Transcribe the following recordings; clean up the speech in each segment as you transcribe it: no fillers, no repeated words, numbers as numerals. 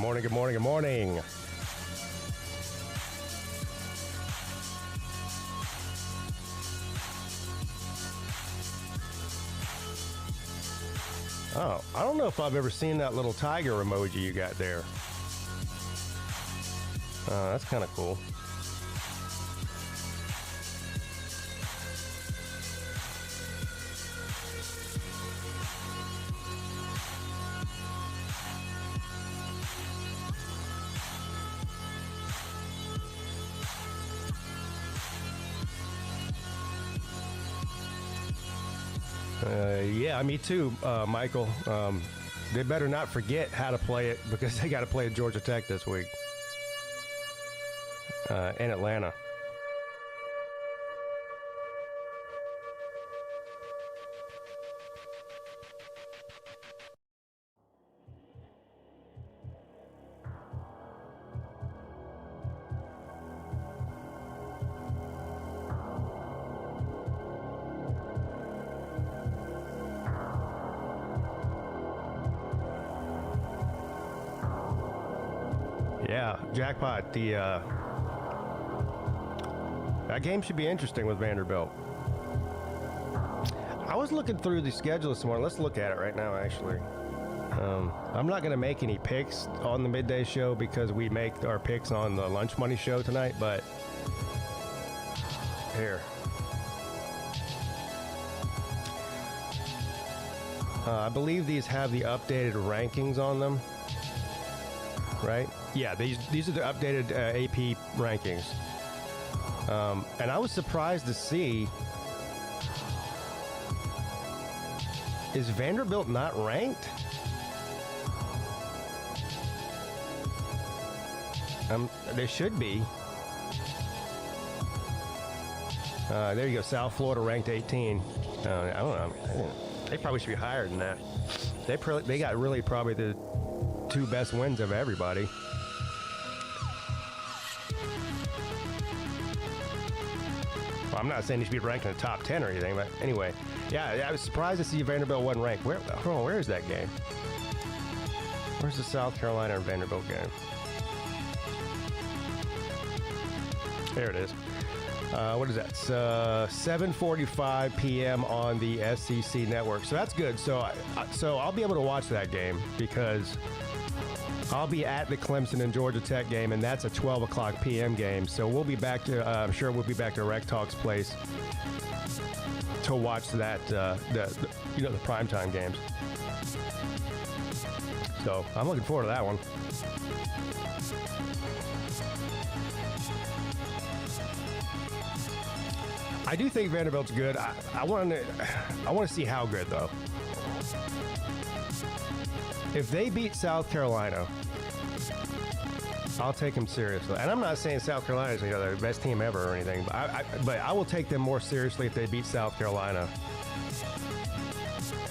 morning, good morning, good morning. Oh, I don't know if I've ever seen that little tiger emoji you got there. That's kind of cool. Yeah, me too, Michael. They better not forget how to play it because they got to play at Georgia Tech this week in Atlanta. Yeah, jackpot. That game should be interesting with Vanderbilt. I was looking through the schedule this morning. Let's look at it right now, actually. I'm not going to make any picks on the midday show because we make our picks on the Lunch Money show tonight, but here. I believe these have the updated rankings on them, right? Yeah, these are the updated AP rankings. And I was surprised to see, is Vanderbilt not ranked? They should be. There you go, South Florida ranked 18. I don't know. They probably should be higher than that. They got really probably the two best wins of everybody. Well, I'm not saying he should be ranked in the top 10 or anything, but anyway. Yeah, I was surprised to see Vanderbilt wasn't ranked. Where is that game? Where's the South Carolina and Vanderbilt game? There it is. What is that? It's 7:45 p.m. on the SEC network. So that's good. So I'll be able to watch that game because I'll be at the Clemson and Georgia Tech game, and that's a 12 o'clock p.m. game. So we'll be back to, I'm sure we'll be back to Rec Talk's place to watch that, the primetime games. So I'm looking forward to that one. I do think Vanderbilt's good. I want to see how good, though. If they beat South Carolina, I'll take them seriously. And I'm not saying South Carolina is the best team ever or anything, but I will take them more seriously if they beat South Carolina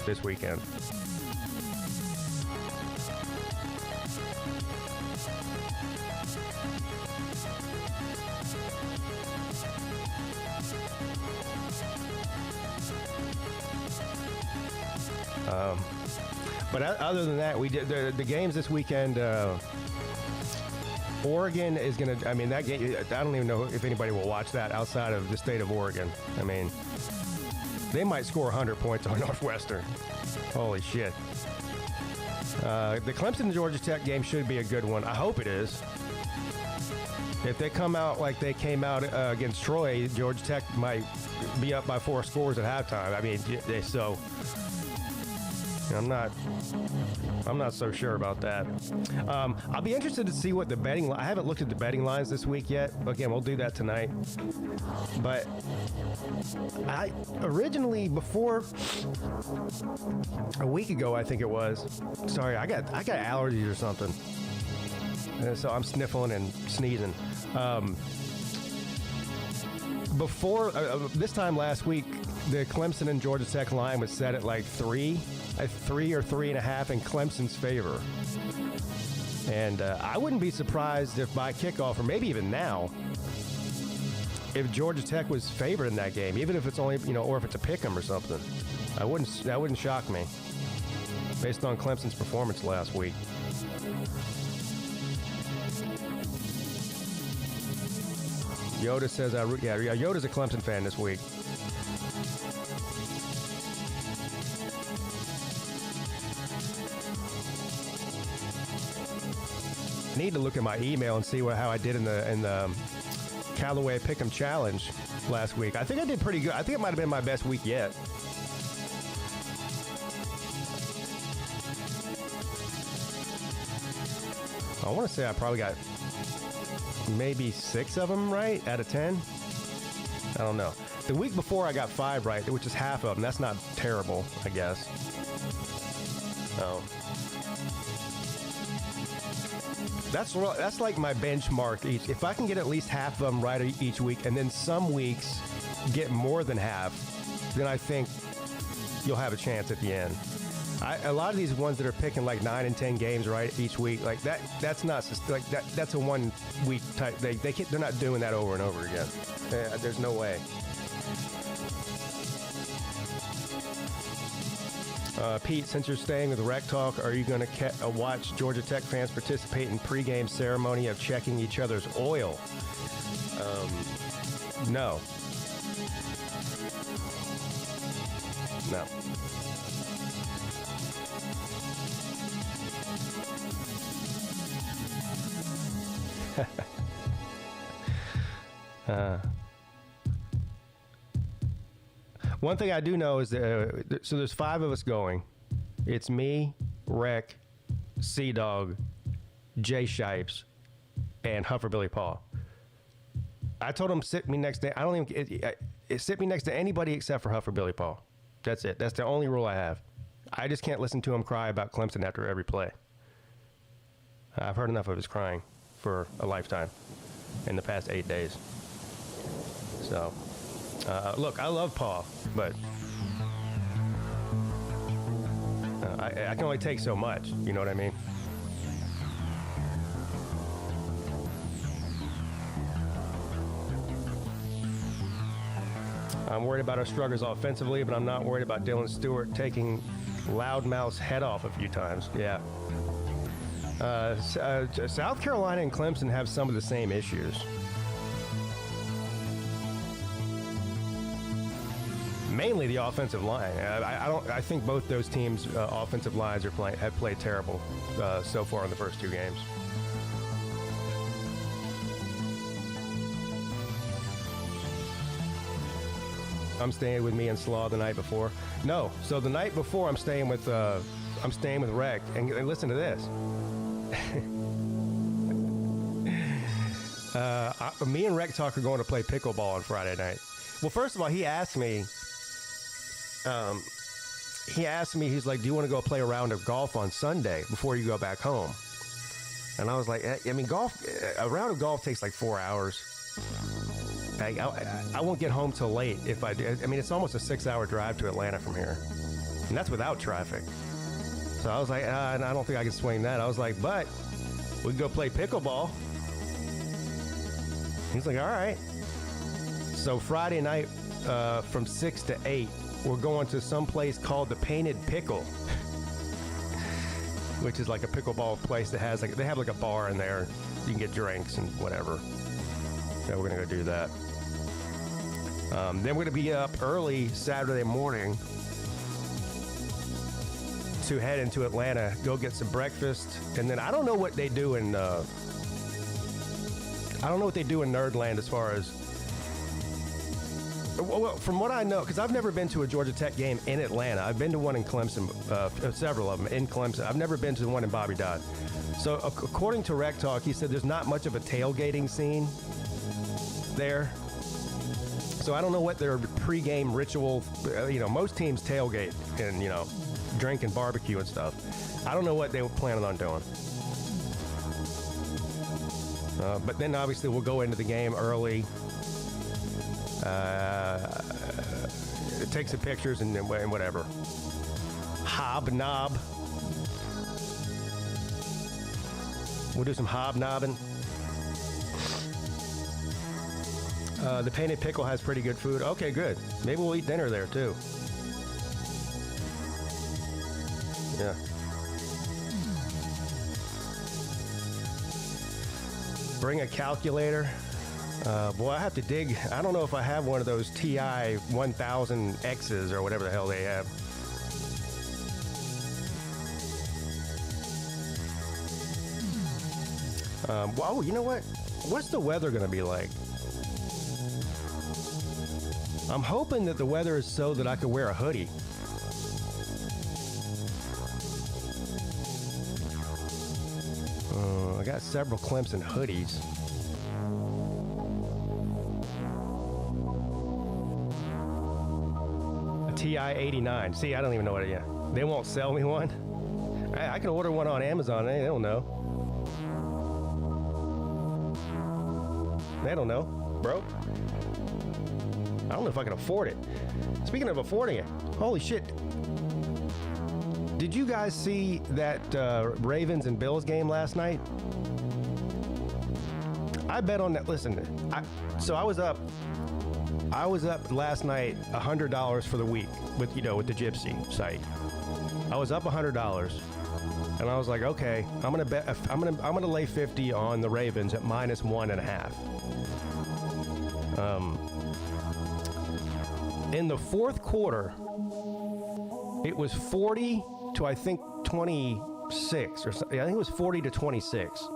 this weekend. But other than that, we did the games this weekend. Oregon is going to, that game, I don't even know if anybody will watch that outside of the state of Oregon. They might score 100 points on Northwestern. Holy shit. The Clemson and Georgia Tech game should be a good one. I hope it is. If they come out like they came out against Troy, Georgia Tech might be up by 4 scores at halftime. I'm not so sure about that. I'll be interested to see what the betting. I haven't looked at the betting lines this week yet. Again, we'll do that tonight. But I originally, before a week ago, I think it was. Sorry, I got allergies or something, and so I'm sniffling and sneezing. Before this time last week, the Clemson and Georgia Tech line was set at like 3 or 3.5 in Clemson's favor. And I wouldn't be surprised if by kickoff, or maybe even now, if Georgia Tech was favored in that game, even if it's only, or if it's a pick 'em or something. That wouldn't shock me based on Clemson's performance last week. Yoda says, yeah, Yoda's a Clemson fan this week. Need to look at my email and see how I did in the Callaway Pick'em Challenge last week. I think I did pretty good. I think it might have been my best week yet. I want to say I probably got maybe 6 of them right out of 10. I don't know. The week before I got 5 right, which is half of them. That's not terrible, I guess. Oh. That's like my benchmark. If I can get at least half of them right each week, and then some weeks get more than half, then I think you'll have a chance at the end. A lot of these ones that are picking like 9 and 10 games right each week, like that's not like that. That's a 1 week type. They're not doing that over and over again. There's no way. Pete, since you're staying with Rec Talk, are you going to watch Georgia Tech fans participate in pregame ceremony of checking each other's oil? No. No. One thing I do know is that so there's 5 of us going. It's me, Rec, Sea Dog, Jay Shipes, and Huffer Billy Paul. I told him sit me next to. I don't even sit me next to anybody except for Huffer Billy Paul. That's it. That's the only rule I have. I just can't listen to him cry about Clemson after every play. I've heard enough of his crying for a lifetime in the past 8 days. So, look, I love Paul, but I can only take so much. You know what I mean? I'm worried about our struggles offensively, but I'm not worried about Dylan Stewart taking Loudmouth's head off a few times. Yeah. South Carolina and Clemson have some of the same issues. Mainly the offensive line. I think both those teams' offensive lines have played terrible so far in the first 2 games. I'm staying with me and Slaw the night before. No, so the night before I'm staying with Rec, and listen to this. Me and Rec Talk are going to play pickleball on Friday night. Well, first of all, he asked me, he's like, do you want to go play a round of golf on Sunday before you go back home? And I was like, I mean, a round of golf takes like 4 hours. I won't get home till late if I do. I mean, it's almost a 6-hour drive to Atlanta from here. And that's without traffic. So I was like, I don't think I can swing that. I was like, but we can go play pickleball. He's like, all right. So Friday night from 6 to 8, we're going to some place called the Painted Pickle, which is like a pickleball place that has they have like a bar in there. You can get drinks and whatever. So we're going to go do that. Then we're going to be up early Saturday morning to head into Atlanta, go get some breakfast, and then I don't know what they do in Nerdland as far as. Well, from what I know, because I've never been to a Georgia Tech game in Atlanta. I've been to one in Clemson, several of them in Clemson. I've never been to the one in Bobby Dodd. So according to Rec Talk, he said there's not much of a tailgating scene there. So I don't know what their pregame ritual, most teams tailgate and, drink and barbecue and stuff. I don't know what they were planning on doing. But then obviously we'll go into the game early. Take some pictures and whatever. Hobnob. We'll do some hobnobbing. The Painted Pickle has pretty good food. Okay, good. Maybe we'll eat dinner there too. Yeah. Bring a calculator. Boy, I have to dig. I don't know if I have one of those TI 1000Xs or whatever the hell they have. Well, you know what? What's the weather going to be like? I'm hoping that the weather is so that I could wear a hoodie. I got several Clemson hoodies. A TI 89. See, I don't even know what it is. They won't sell me one. I can order one on Amazon. They don't know. They don't know, bro. I don't know if I can afford it. Speaking of affording it, holy shit. Did you guys see that Ravens and Bills game last night? I bet on that. Listen, I was up last night $100 for the week with the Gypsy site. I was up $100, and I was like, okay, I'm gonna lay 50 on the Ravens at -1.5. In the fourth quarter, it was 40 to I think 26 or something. I think it was 40 to 26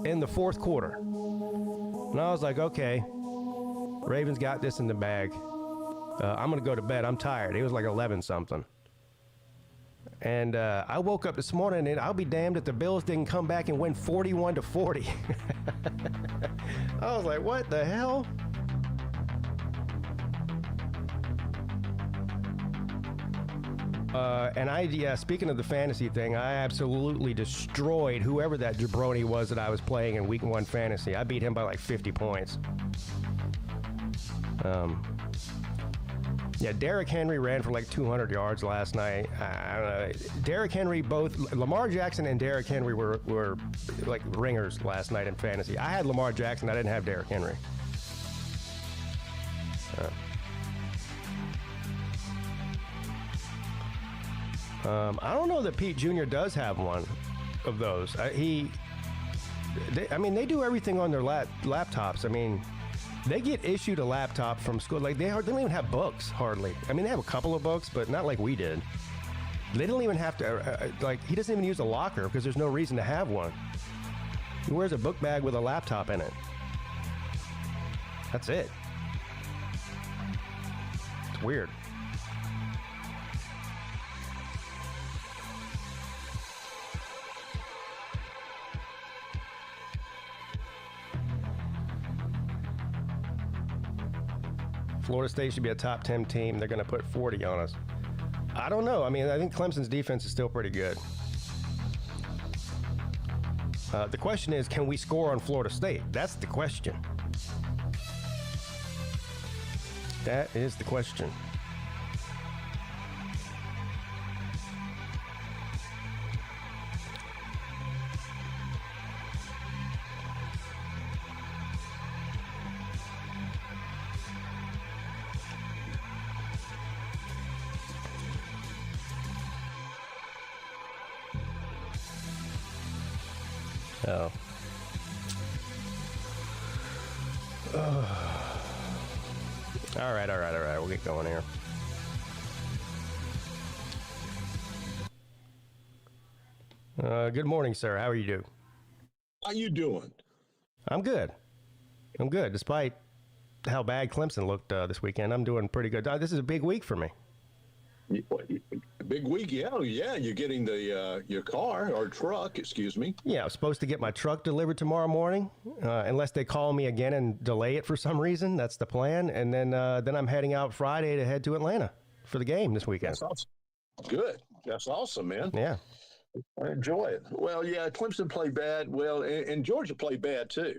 in the fourth quarter. And I was like, okay, Ravens got this in the bag. I'm going to go to bed. I'm tired. It was like 11 something. And I woke up this morning, and I'll be damned if the Bills didn't come back and win 41 to 40. I was like, what the hell? Speaking of the fantasy thing, I absolutely destroyed whoever that jabroni was that I was playing in week 1 fantasy. I beat him by like 50 points. Derrick Henry ran for like 200 yards last night. I don't know. Derrick Henry, both Lamar Jackson and Derrick Henry were like ringers last night in fantasy. I had Lamar Jackson. I didn't have Derrick Henry. I don't know that Pete Jr. does have one of those. They do everything on their laptops. I mean, they get issued a laptop from school. Like, they don't even have books, hardly. I mean, they have a couple of books, but not like we did. They don't even have to, he doesn't even use a locker because there's no reason to have one. He wears a book bag with a laptop in it. That's it. It's weird. Florida State should be a top 10 team. They're going to put 40 on us. I don't know. I mean, I think Clemson's defense is still pretty good. The question is, can we score on Florida State? That's the question. That is the question. Oh. All right. We'll get going here. Good morning, sir. How are you doing? How you doing? I'm good. Despite how bad Clemson looked this weekend, I'm doing pretty good. This is a big week for me. Big week, yeah. You're getting the your car or truck, excuse me. Yeah, I'm supposed to get my truck delivered tomorrow morning, unless they call me again and delay it for some reason. That's the plan. And then I'm heading out Friday to head to Atlanta for the game this weekend. That's awesome. Good. That's awesome, man. Yeah. I enjoy it. Well, yeah, Clemson played bad. Well, and Georgia played bad too.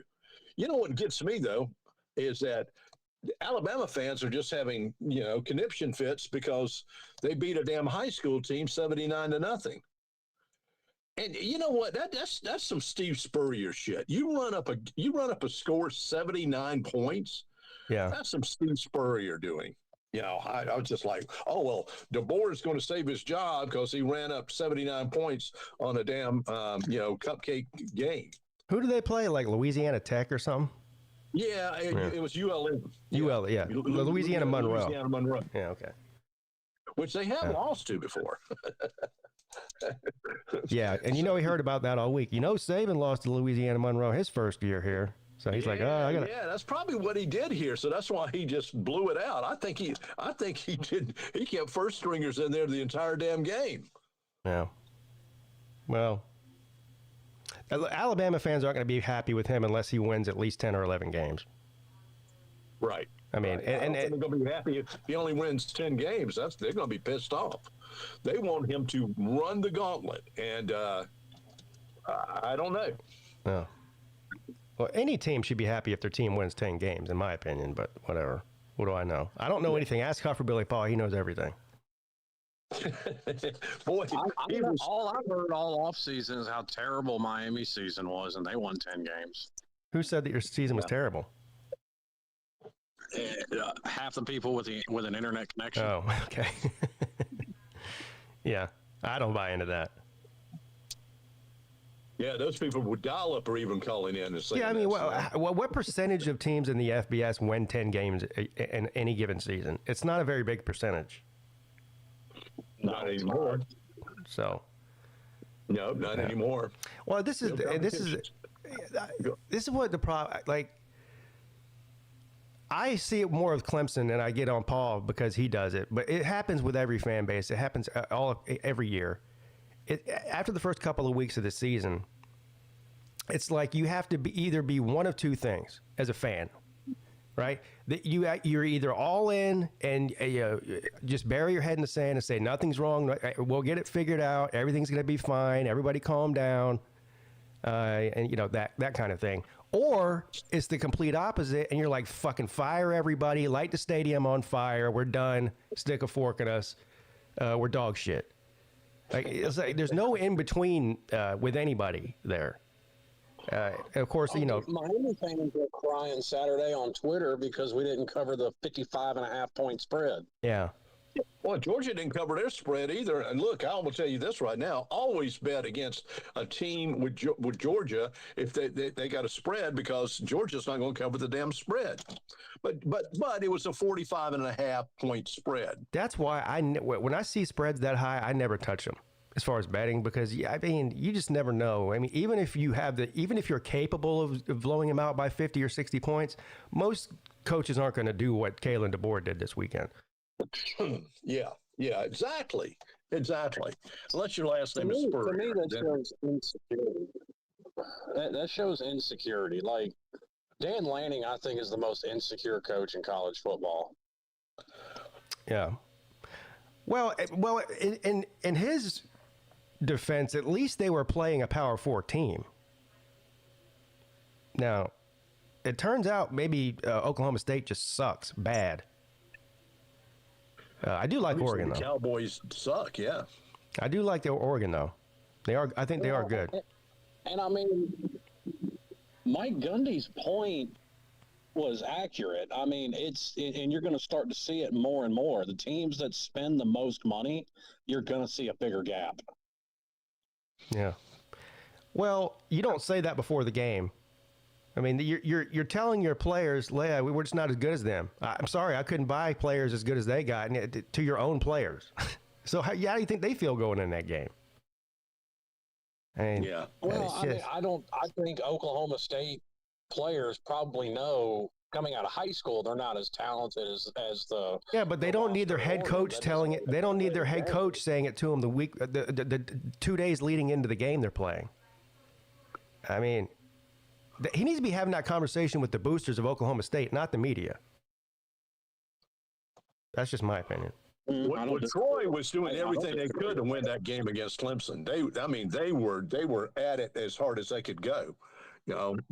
You know what gets me though is that Alabama fans are just having, conniption fits because they beat a damn high school team 79-0. And you know what? That's some Steve Spurrier shit. You run up a score 79 points. Yeah, that's some Steve Spurrier doing. I was just like, oh well, DeBoer is going to save his job because he ran up 79 points on a damn cupcake game. Who do they play? Like Louisiana Tech or something? Yeah, it was ULM. UL, yeah. Louisiana Monroe. Louisiana Monroe. Yeah, okay. Which they have lost to before. Yeah, and we heard about that all week. Saban lost to Louisiana Monroe his first year here. So he's like, I got. Yeah, that's probably what he did here. So that's why he just blew it out. I think he did. He kept first stringers in there the entire damn game. Yeah. Well, Alabama fans aren't going to be happy with him unless he wins at least 10 or 11 games. Right. I mean, right. And they're going to be happy if he only wins 10 games. They're going to be pissed off. They want him to run the gauntlet, and I don't know. No. Well, any team should be happy if their team wins 10 games, in my opinion. But whatever. What do I know? I don't know anything. Ask Huff for Billy Paul. He knows everything. Boy, all I've heard all off season is how terrible Miami's season was, and they won 10 games. Who said that your season was terrible? Half the people with an internet connection. Oh, okay. Yeah, I don't buy into that. Yeah, those people with dial-up are even calling in and saying. Yeah, I mean, what percentage of teams in the FBS win 10 games in any given season? It's not a very big percentage. Not anymore. So. No, not anymore. Well, this is what the problem. Like, I see it more with Clemson, and I get on Paul because he does it. But it happens with every fan base. It happens every year. After the first couple of weeks of the season, it's like you have to either be one of two things as a fan, right? That you're either all in and just bury your head in the sand and say nothing's wrong. We'll get it figured out. Everything's going to be fine. Everybody calm down, and that kind of thing. Or it's the complete opposite, and you're like, fucking fire everybody, light the stadium on fire. We're done. Stick a fork in us. We're dog shit. Like, it's like there's no in between with anybody there. Of course, Miami fans were crying Saturday on Twitter because we didn't cover the 55.5-point spread. Yeah. Well, Georgia didn't cover their spread either. And look, I will tell you this right now: always bet against a team with Georgia if they got a spread, because Georgia's not going to cover the damn spread. But it was a 45.5-point spread. That's why when I see spreads that high, I never touch them as far as betting, because you just never know. I mean, even if you're capable of blowing them out by 50 or 60 points, most coaches aren't going to do what Kalen DeBoer did this weekend. Yeah, exactly. Unless your last name is Spurrier. To me, that shows insecurity. That shows insecurity. Like, Dan Lanning, I think, is the most insecure coach in college football. Yeah. Well, in his defense, at least they were playing a Power 4 team. Now, it turns out maybe Oklahoma State just sucks bad. I do like Oregon, though. The Cowboys suck, yeah. I do like the Oregon, though. I think they are good. And I mean, Mike Gundy's point was accurate. I mean, and you're going to start to see it more and more. The teams that spend the most money, you're going to see a bigger gap. Yeah. Well, you don't say that before the game. I mean, you're telling your players, Leia, we're just not as good as them. I'm sorry, I couldn't buy players as good as they got to your own players. So how do you think they feel going in that game? Yeah. Well, I think Oklahoma State players probably know coming out of high school they're not as talented as the. Yeah, but they don't need their head coach telling it. They don't need their head coach saying it to them the 2 days leading into the game they're playing. I mean, he needs to be having that conversation with the boosters of Oklahoma State, not the media. That's just my opinion. Well, Troy was doing everything they could to win that game against Clemson. They were at it as hard as they could go,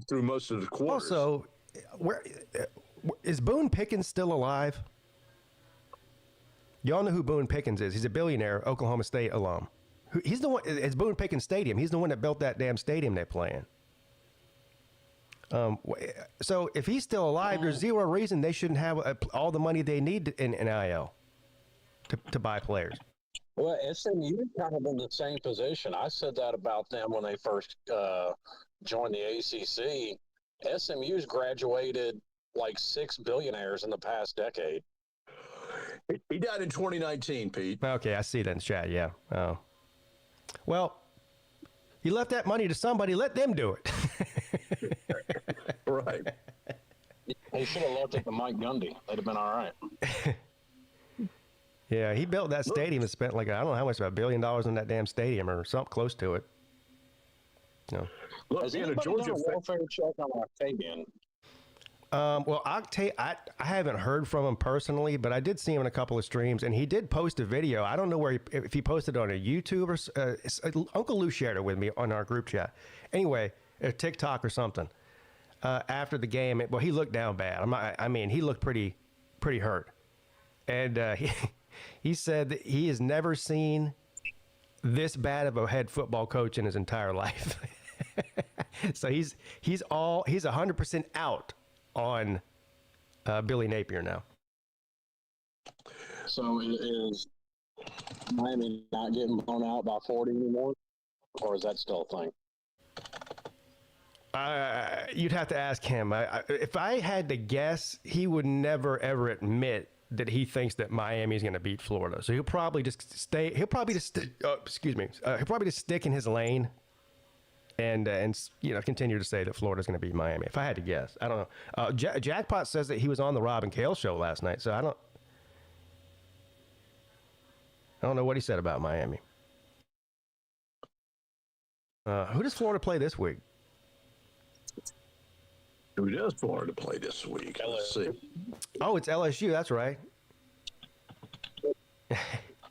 through most of the quarters. Also, is Boone Pickens still alive? Y'all know who Boone Pickens is. He's a billionaire Oklahoma State alum. He's the one. It's Boone Pickens Stadium. He's the one that built that damn stadium they play in. So if he's still alive, there's zero reason they shouldn't have all the money they need in NIL to buy players. Well, SMU kind of in the same position. I said that about them when they first joined the ACC. SMU's graduated like 6 billionaires in the past decade. He died in 2019, Pete. Okay, I see that in chat. Yeah. Oh. Well, you left that money to somebody. Let them do it. Right. He should have left it to Mike Gundy. They'd have been all right. Yeah, he built that stadium and spent like, I don't know how much, about $1 billion on that damn stadium or something close to it. No. Look, Has being a anybody Georgia done a welfare check on Octavian? Well, Octave, I haven't heard from him personally, but I did see him in a couple of streams, and he did post a video. I don't know where if he posted it on a YouTube or Uncle Lou shared it with me on our group chat. Anyway, a TikTok or something. After the game, well, he looked down bad. I mean, he looked pretty hurt, and he said that he has never seen this bad of a head football coach in his entire life. So he's 100% out on Billy Napier now. So is Miami not getting blown out by 40 anymore, or is that still a thing? You'd have to ask him. If I had to guess, he would never ever admit that he thinks that Miami is going to beat Florida. So he'll probably just stay. He'll probably just stick in his lane, and continue to say that Florida's going to beat Miami. If I had to guess, I don't know. Jackpot says that he was on the Rob and Kale show last night, so I don't know what he said about Miami. Who does Florida play this week? Who does Florida play this week? Let's see. Oh, it's LSU. That's right.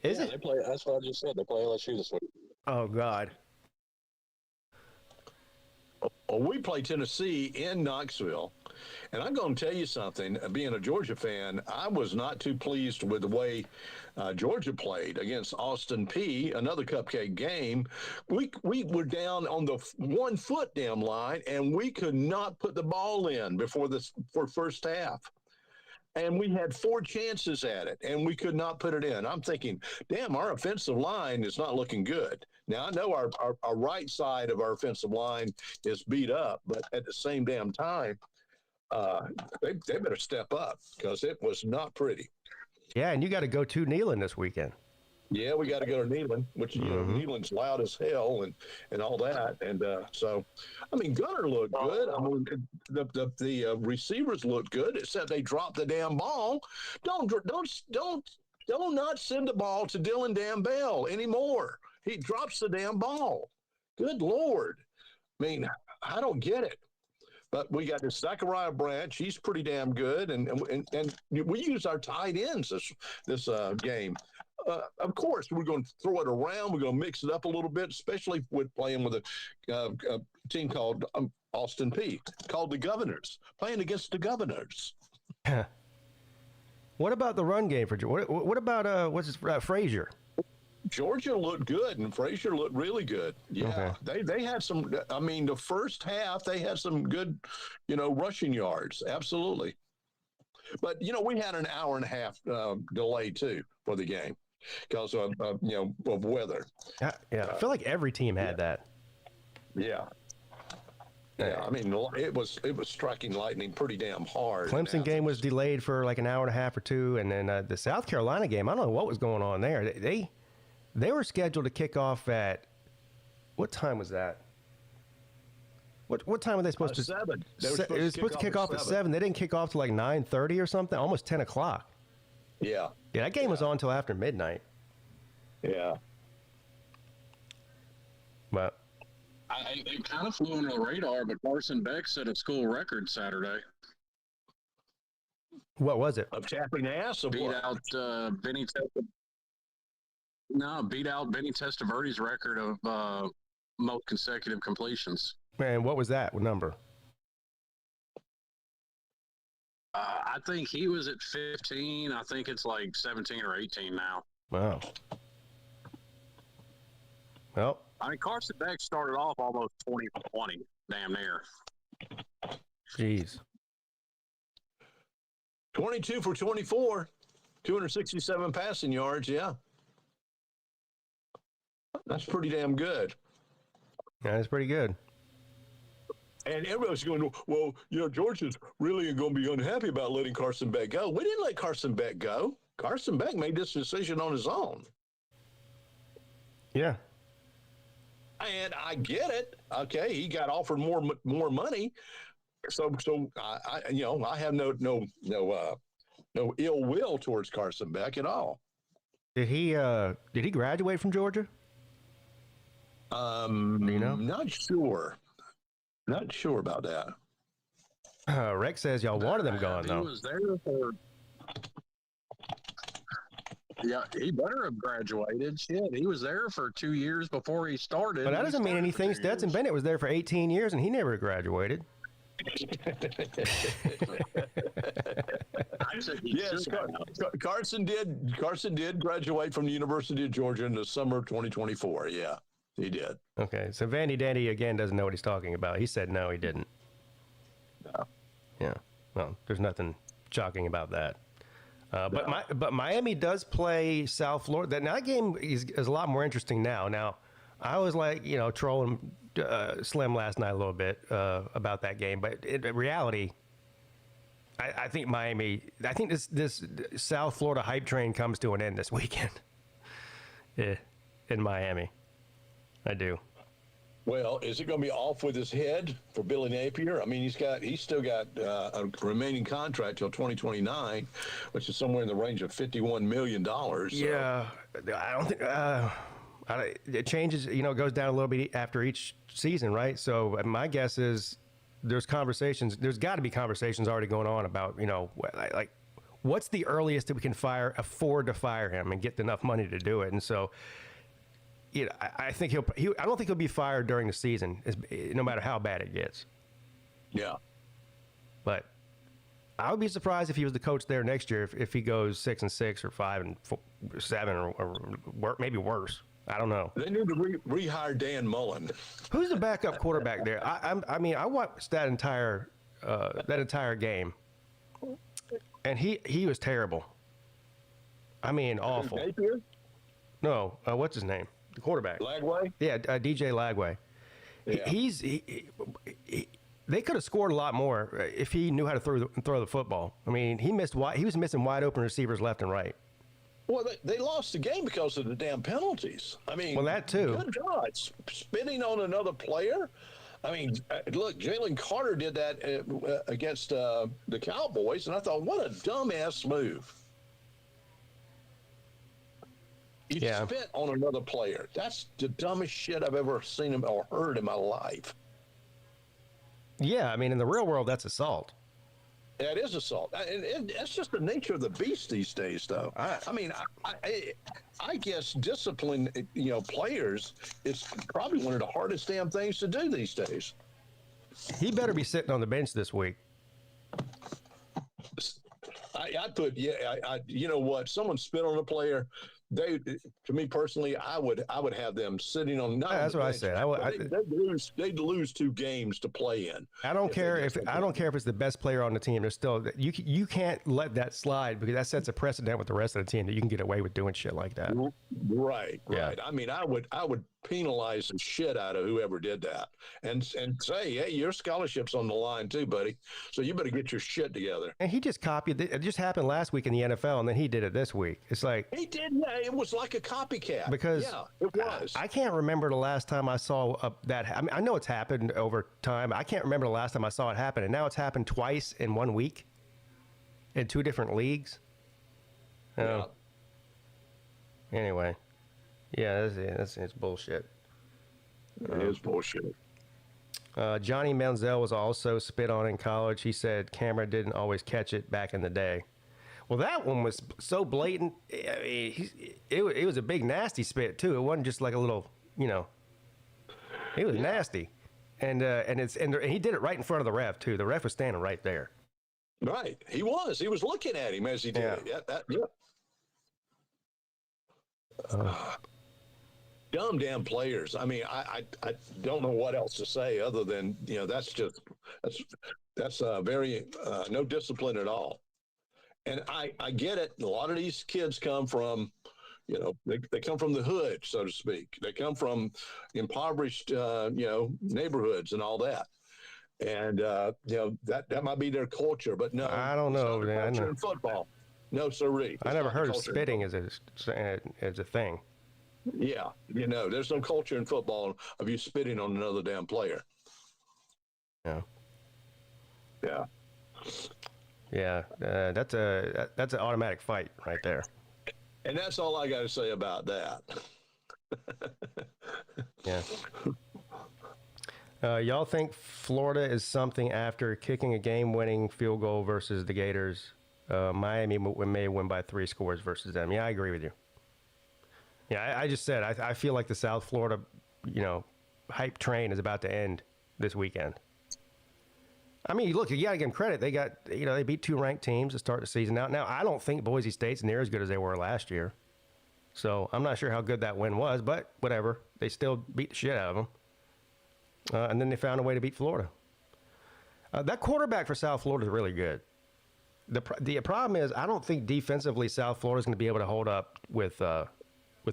Is it? They play. That's what I just said. They play LSU this week. Oh God. Well, we play Tennessee in Knoxville. And I'm going to tell you something. Being a Georgia fan, I was not too pleased with the way Georgia played against Austin Peay, another cupcake game. We were down on the 1 foot damn line, and we could not put the ball in for first half. And we had 4 chances at it, and we could not put it in. I'm thinking, damn, our offensive line is not looking good. Now, I know our right side of our offensive line is beat up, but at the same damn time, they better step up because it was not pretty. Yeah, and you got to go to Neyland this weekend. Yeah, we got to go to Neyland, which Neyland's loud as hell and all that. And so, I mean, Gunner looked good. I mean, the receivers looked good, except they dropped the damn ball. Don't not send the ball to Dylan damn Bell anymore. He drops the damn ball. Good Lord. I mean, I don't get it. But we got this Zachariah Branch. He's pretty damn good. And we used our tight ends this game. Of course, we're going to throw it around. We're going to mix it up a little bit, especially with playing with a team called Austin Peay, called the Governors, playing against the Governors. What about the run game for Georgia? What about Frazier? Georgia looked good, and Frazier looked really good. Yeah, okay. They had some. I mean, the first half they had some good, rushing yards. Absolutely. But we had an hour and a half delay too for the game because of weather. Yeah, I feel like every team had that. Yeah. Yeah, I mean, it was striking lightning pretty damn hard. Clemson game was delayed for like an hour and a half or two, and then the South Carolina game, I don't know what was going on there. They were scheduled to kick off at, what time was that? What time were they supposed to? 7. They were supposed to kick off at 7. They didn't kick off till like 9:30 or something, almost 10 o'clock. Yeah. Yeah, that game was on till after midnight. Yeah. But it kind of flew under the radar, but Carson Beck set a school record Saturday. What was it? Of tapping ass? Beat out Benny Testaverde's record of most consecutive completions. Man, what was that number? I think he was at 15. I think it's like 17 or 18 now. Wow. Well, I mean, Carson Beck started off almost 20-20, damn near. Jeez. 22 for 24, 267 passing yards. Yeah. That's pretty damn good. Yeah, that's pretty good. And everybody's going, well, Georgia's really going to be unhappy about letting Carson Beck go. We didn't let Carson Beck go. Carson Beck made this decision on his own. Yeah. And I get it. Okay, he got offered more money. So I have no ill will towards Carson Beck at all. Did he graduate from Georgia? Do you know? Not sure. Not sure about that. Rex says y'all wanted him gone, though. He was there for. Yeah, he better have graduated. Shit, he was there for 2 years before he started. But that doesn't mean anything. Stetson Bennett was there for 18 years, and he never graduated. Yes, Carson did graduate from the University of Georgia in the summer of 2024. Yeah, he did. Okay, so Vandy Dandy again doesn't know what he's talking about. He said no, he didn't. No. Yeah. Well, there's nothing shocking about that. But Miami does play South Florida. That game is a lot more interesting now. Now, I was trolling Slim last night a little bit about that game, but in reality, I think Miami. I think this South Florida hype train comes to an end this weekend. In Miami, I do. Well, is it going to be off with his head for Billy Napier? I mean, he's still got a remaining contract till 2029, which is somewhere in the range of $51 million. So. Yeah, I don't think it changes. It goes down a little bit after each season, right? So my guess is there's conversations. There's got to be conversations already going on about like what's the earliest that we can afford to fire him and get enough money to do it, and so. I think I don't think he'll be fired during the season, no matter how bad it gets. Yeah. But I would be surprised if he was the coach there next year if he goes 6-6 or 5-7 or maybe worse. I don't know. They need to rehire Dan Mullen. Who's the backup quarterback there? I watched that entire game, and he was terrible. I mean, awful. Napier? No, what's his name? The quarterback. Lagway? Yeah, DJ Lagway. Yeah. They could have scored a lot more if he knew how to throw the football. I mean, he was missing wide open receivers left and right. Well, they lost the game because of the damn penalties. I mean, well, that too. Good God, spitting on another player. I mean, look, Jalen Carter did that against the Cowboys, and I thought, what a dumbass move. You spit on another player. That's the dumbest shit I've ever seen him or heard in my life. Yeah, I mean, in the real world, that's assault. That is assault. And that's just the nature of the beast these days, though. I guess discipline, players is probably one of the hardest damn things to do these days. He better be sitting on the bench this week. I put, you know what? Someone spit on a player. To me personally, I would have them sitting on. That's what I said. They'd lose 2 games to play in. I don't care if it's the best player on the team. There's still you can't let that slide because that sets a precedent with the rest of the team that you can get away with doing shit like that. Right. Yeah. I mean, I would penalize the shit out of whoever did that, and say, hey, your scholarship's on the line too, buddy. So you better get your shit together. And he just copied. It just happened last week in the NFL, and then he did it this week. It's like he did. Yeah, it was like a copycat. Because it was. I can't remember the last time I saw that. I mean, I know it's happened over time. I can't remember the last time I saw it happen, and now it's happened twice in 1 week in 2 different leagues. Yeah. Anyway. Yeah, it's bullshit. It is bullshit. Johnny Manziel was also spit on in college. He said camera didn't always catch it back in the day. Well, that one was so blatant. I mean, it was a big nasty spit too. It wasn't just like a little, it was nasty, and he did it right in front of the ref too. The ref was standing right there. Right, he was looking at him as he did it. Dumb damn players. I mean, I don't know what else to say other than that's very no discipline at all. And I get it. A lot of these kids come from, they come from the hood, so to speak. They come from impoverished, neighborhoods and all that. And that might be their culture, but no, I don't know. It's not the culture in football. No, sirree. I never heard of spitting as a thing. Yeah, there's no culture in football of you spitting on another damn player. Yeah. Yeah. Yeah, that's an automatic fight right there. And that's all I got to say about that. Yeah. Y'all think Florida is something after kicking a game-winning field goal versus the Gators? Miami may win by 3 scores versus them. Yeah, I agree with you. Yeah, I just said I feel like the South Florida, hype train is about to end this weekend. I mean, look, you got to give them credit. They got, they beat 2 ranked teams to start the season out. Now, I don't think Boise State's near as good as they were last year. So I'm not sure how good that win was, but whatever. They still beat the shit out of them. And then they found a way to beat Florida. That quarterback for South Florida is really good. The problem is I don't think defensively South Florida is going to be able to hold up with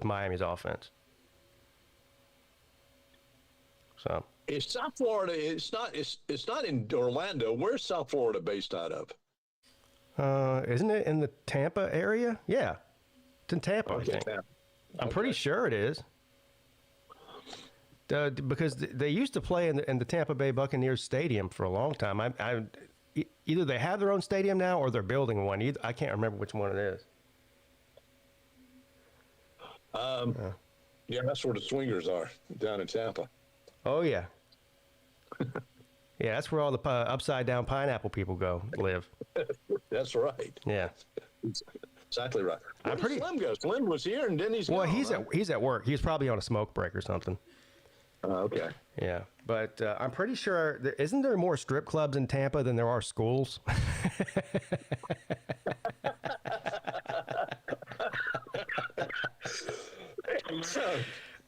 Miami's offense. So it's South Florida. It's not in Orlando. Where's South Florida based out of? Isn't it in the Tampa area? Yeah, it's in Tampa. Okay. I think. I'm pretty sure it is. Because they used to play in the Tampa Bay Buccaneers Stadium for a long time. Either they have their own stadium now or they're building one. I can't remember which one it is. Yeah, that's where the swingers are, down in Tampa. Oh, yeah. Yeah, that's where all the upside down pineapple people live. That's right. Yeah. Exactly right. Where I'm did Slim go? Slim was here and then he's gone, he's at work. He's probably on a smoke break or something. Okay. Yeah, but I'm pretty sure isn't there more strip clubs in Tampa than there are schools?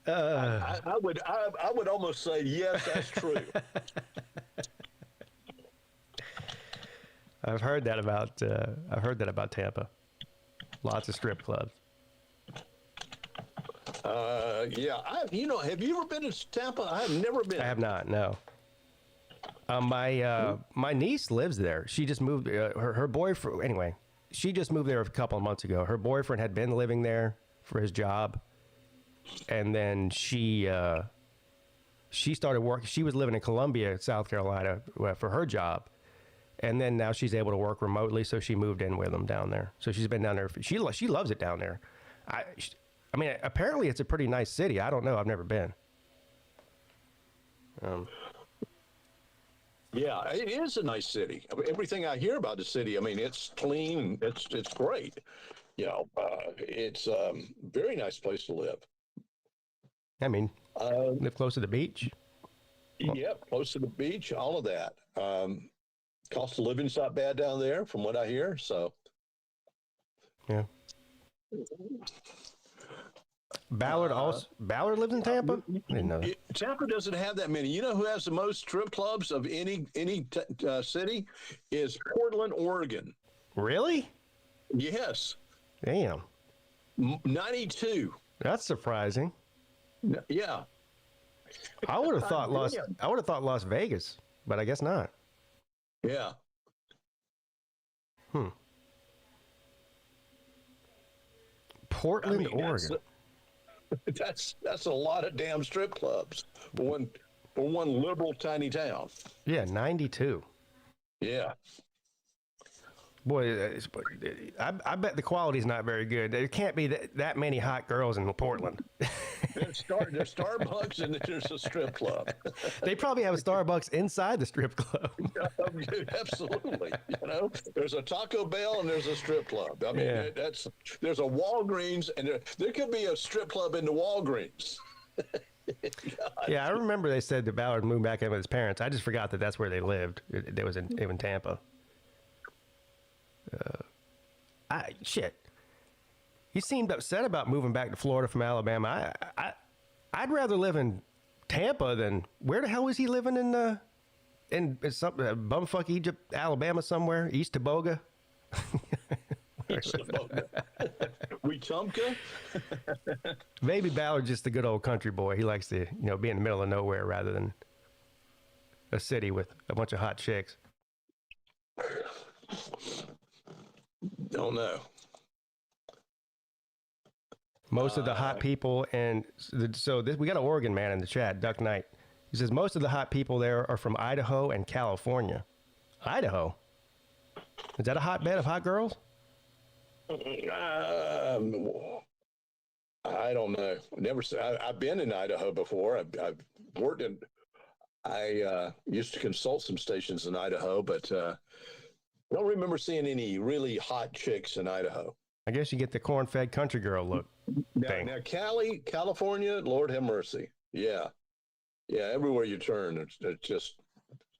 I would almost say yes, that's true. I've heard that about Tampa. Lots of strip clubs. Yeah, have you ever been to Tampa? I have never been. I have not. No. My niece lives there. She just moved. Her boyfriend. Anyway, she just moved there a couple of months ago. Her boyfriend had been living there for his job, and then she started working. She was living in Columbia, South Carolina, for her job, and then now she's able to work remotely. So she moved in with them down there. So she's been down there. She loves it down there. I mean, apparently it's a pretty nice city. I don't know. I've never been. Yeah, it is a nice city. Everything I hear about the city, I mean, it's clean. It's great. It's a very nice place to live. I mean, live close to the beach. Yep, close to the beach, all of that. Cost of living's not bad down there, from what I hear. So, yeah. Ballard lives in Tampa? I didn't know that. Tampa doesn't have that many. You know who has the most strip clubs of any city? Is Portland, Oregon. Really? Yes. Damn. 92. That's surprising. Yeah. I would have thought Las Vegas, but I guess not. Yeah. Portland, Oregon. That's a lot of damn strip clubs for one liberal tiny town. Yeah, 92. Yeah. Boy, I bet the quality's not very good. There can't be that many hot girls in Portland. There's Starbucks and there's a strip club. They probably have a Starbucks inside the strip club. Absolutely. There's a Taco Bell and there's a strip club. I mean, Yeah. There's a Walgreens and there could be a strip club in the Walgreens. Yeah, I remember they said that Ballard moved back in with his parents. I just forgot that that's where they lived. It was in Tampa. Shit. He seemed upset about moving back to Florida from Alabama. I'd rather live in Tampa than where the hell was he living in some bumfuck Egypt, Alabama somewhere, East Toboga. Wetumpka? Maybe Ballard's just a good old country boy. He likes to be in the middle of nowhere rather than a city with a bunch of hot chicks? Don't know. Most of the hot people, and so we got an Oregon man in the chat, Duck Knight. He says most of the hot people there are from Idaho and California. Idaho? Is that a hotbed of hot girls? I don't know. I've been in Idaho before. I've worked in. I used to consult some stations in Idaho, but don't remember seeing any really hot chicks in Idaho. I guess you get the corn-fed country girl look. Now, California, Lord have mercy. Yeah. Everywhere you turn, it's just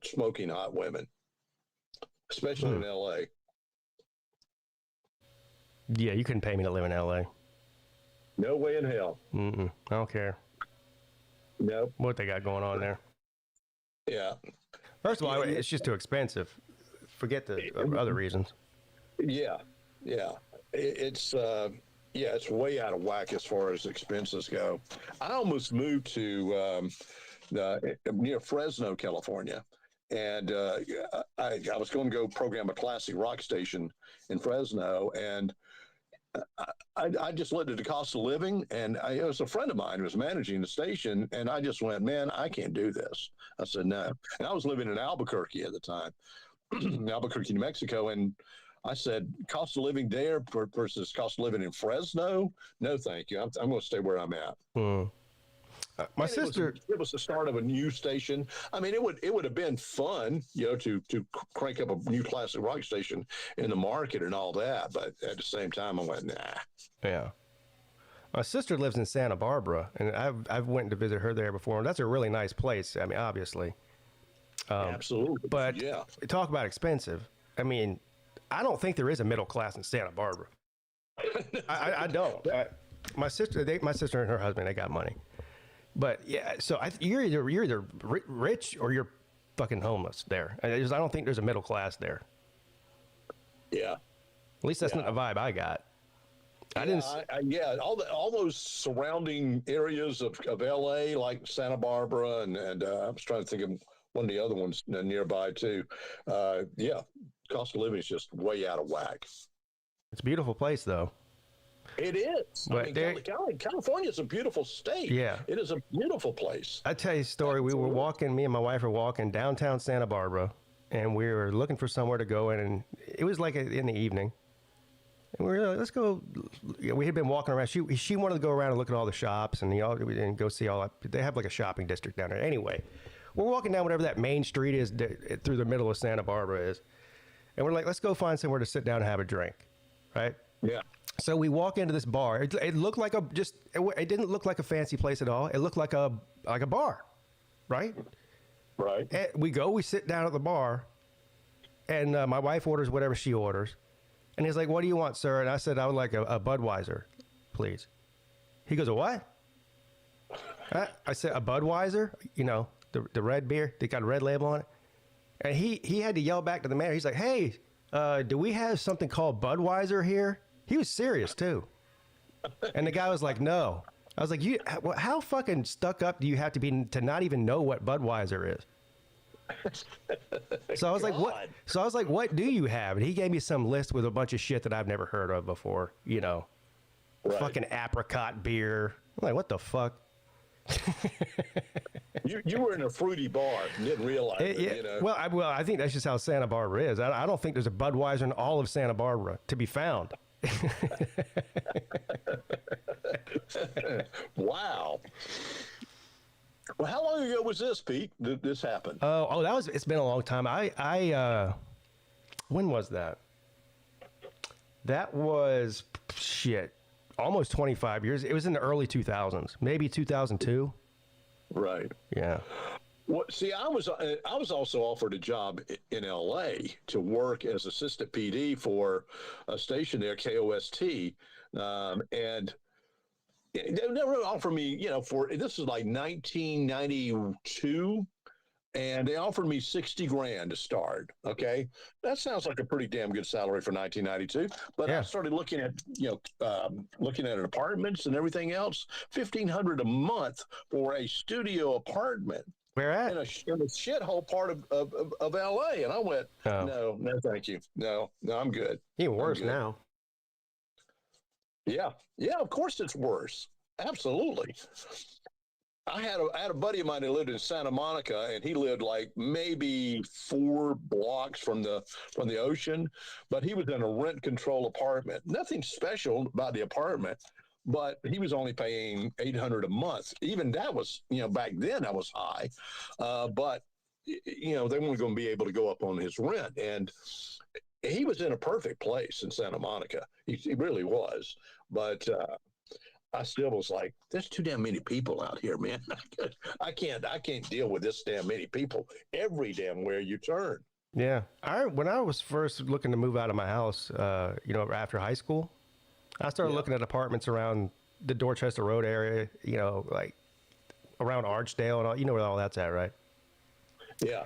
smoking hot women, especially in L.A. Yeah, you couldn't pay me to live in L.A. No way in hell. I don't care. Nope. What they got going on there. Yeah. First of all, it's just too expensive. Forget the other reasons. Yeah. It's way out of whack as far as expenses go. I almost moved to near Fresno, California, and I was going to go program a classic rock station in Fresno, and I just looked at the cost of living, and it was a friend of mine who was managing the station, and I just went, man, I can't do this. I said no, and I was living in Albuquerque at the time, Albuquerque, New Mexico, and I said, cost of living there versus cost of living in Fresno? No, thank you. I'm going to stay where I'm at. My sister, it was the start of a new station. I mean, it would have been fun, to crank up a new classic rock station in the market and all that. But at the same time, I went, nah. Yeah. My sister lives in Santa Barbara, and I've went to visit her there before, and that's a really nice place. I mean, obviously. Absolutely. But talk about expensive. I mean, I don't think there is a middle class in Santa Barbara. I don't. My sister and her husband, they got money. But yeah, so you're either rich or you're fucking homeless there. I don't think there's a middle class there. Yeah. At least that's not the vibe I got. All those surrounding areas of LA, like Santa Barbara, and I was trying to think of one of the other ones nearby too. Cost of living is just way out of whack. It's a beautiful place, though. It is. But California is a beautiful state. Yeah. It is a beautiful place. I tell you a story. We were walking, me and my wife were walking downtown Santa Barbara, and we were looking for somewhere to go in, and it was like in the evening. And we were like, let's go. We had been walking around. She wanted to go around and look at all the shops and go see all that. They have like a shopping district down there. Anyway, we're walking down whatever that main street is through the middle of Santa Barbara is. And we're like, let's go find somewhere to sit down and have a drink, right? Yeah. So we walk into this bar. It looked like it didn't look like a fancy place at all. It looked like a bar, right? Right. And we sit down at the bar, and my wife orders whatever she orders. And he's like, what do you want, sir? And I said, I would like a Budweiser, please. He goes, a what? I said, a Budweiser? The red beer. They got a red label on it. And he had to yell back to the man. He's like, hey, do we have something called Budweiser here? He was serious, too. And the guy was like, no. I was like, how fucking stuck up do you have to be to not even know what Budweiser is? So I was like, what? So I was like, what do you have? And he gave me some list with a bunch of shit that I've never heard of before. Right. Fucking apricot beer. I'm like, what the fuck? You were in a fruity bar and didn't realize it. Well, I think that's just how Santa Barbara is. I don't think there's a Budweiser in all of Santa Barbara to be found. Wow. Well, how long ago was this, Pete? Did this happen? It's been a long time. When was that? That was almost 25 years. It was in the early 2000s, maybe 2002. Right. Yeah. Well, see, I was also offered a job in L.A. to work as assistant PD for a station there, KOST, and they never offered me, this is like 1992, and they offered me $60,000 to start. Okay, that sounds like a pretty damn good salary for 1992. But I started looking at, apartments and everything else. $1,500 a month for a studio apartment. Where at? in a shithole part of LA. And I went, no, thank you. No, I'm good. Even worse good. now. Yeah. Yeah, of course it's worse. Absolutely. I had a buddy of mine who lived in Santa Monica, and he lived like maybe 4 blocks from the ocean, but he was in a rent control apartment. Nothing special about the apartment, but he was only paying $800 a month. Even that was, back then that was high, but they weren't going to be able to go up on his rent. And he was in a perfect place in Santa Monica. He really was, but. I still was like, there's too damn many people out here, man. I can't deal with this damn many people every damn where you turn. Yeah. When I was first looking to move out of my house, after high school, I started looking at apartments around the Dorchester Road area, like around Archdale and all, where all that's at, right? Yeah.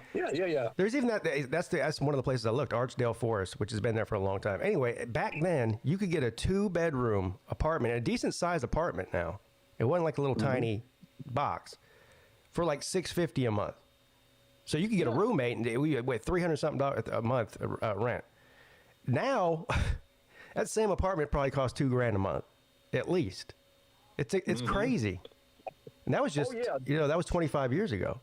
There's even that's one of the places I looked, Archdale Forest, which has been there for a long time. Anyway, back then you could get a 2-bedroom apartment, a decent sized apartment now. It wasn't like a little tiny box for like $650 a month. So you could get a roommate and we wait $300 something a month rent. Now, that same apartment probably costs $2,000 a month, at least. It's crazy. And that was just that was 25 years ago.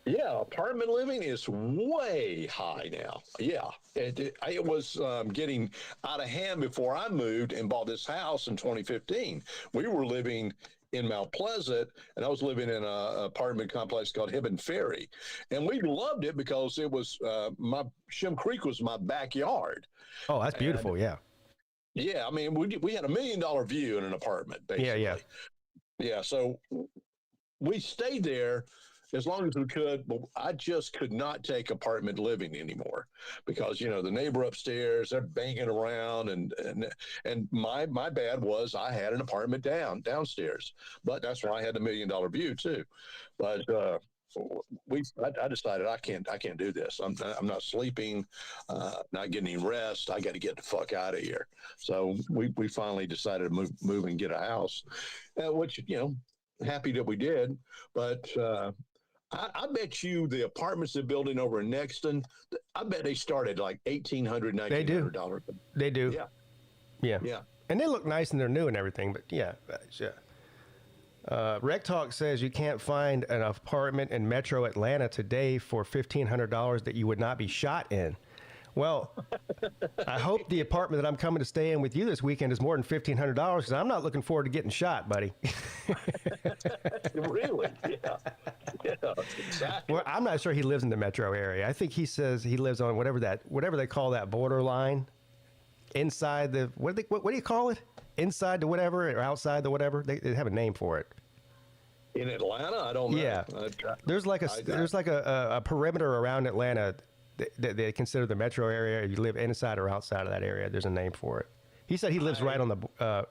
Yeah, apartment living is way high now. Yeah, it was getting out of hand before I moved and bought this house in 2015. We were living in Mount Pleasant, and I was living in an apartment complex called Hibben Ferry. And we loved it because it was Shim Creek was my backyard. Oh, that's beautiful, and, yeah, I mean, we had $1 million view in an apartment, basically. Yeah, so we stayed there as long as we could, but I just could not take apartment living anymore because, the neighbor upstairs, they're banging around and my bad was I had an apartment downstairs, but that's where I had the $1 million view too. But, I decided I can't do this. I'm not sleeping, not getting any rest. I got to get the fuck out of here. So we finally decided to move and get a house, which, happy that we did, but, I bet you the apartments they're building over in Nexton, I bet they start at like $1,800, $1,900. They do. Yeah. And they look nice and they're new and everything, but yeah. Rec Talk says you can't find an apartment in Metro Atlanta today for $1,500 that you would not be shot in. Well, I hope the apartment that I'm coming to stay in with you this weekend is more than $1,500 because I'm not looking forward to getting shot, buddy. Really? Yeah, exactly. Well, I'm not sure he lives in the metro area. I think he says he lives on whatever they call that borderline, inside the what do you call it? Inside the whatever or outside the whatever? They have a name for it. In Atlanta, I don't know. Yeah, there's like a perimeter around Atlanta that they consider the metro area. If you live inside or outside of that area, there's a name for it. He said he lives right on the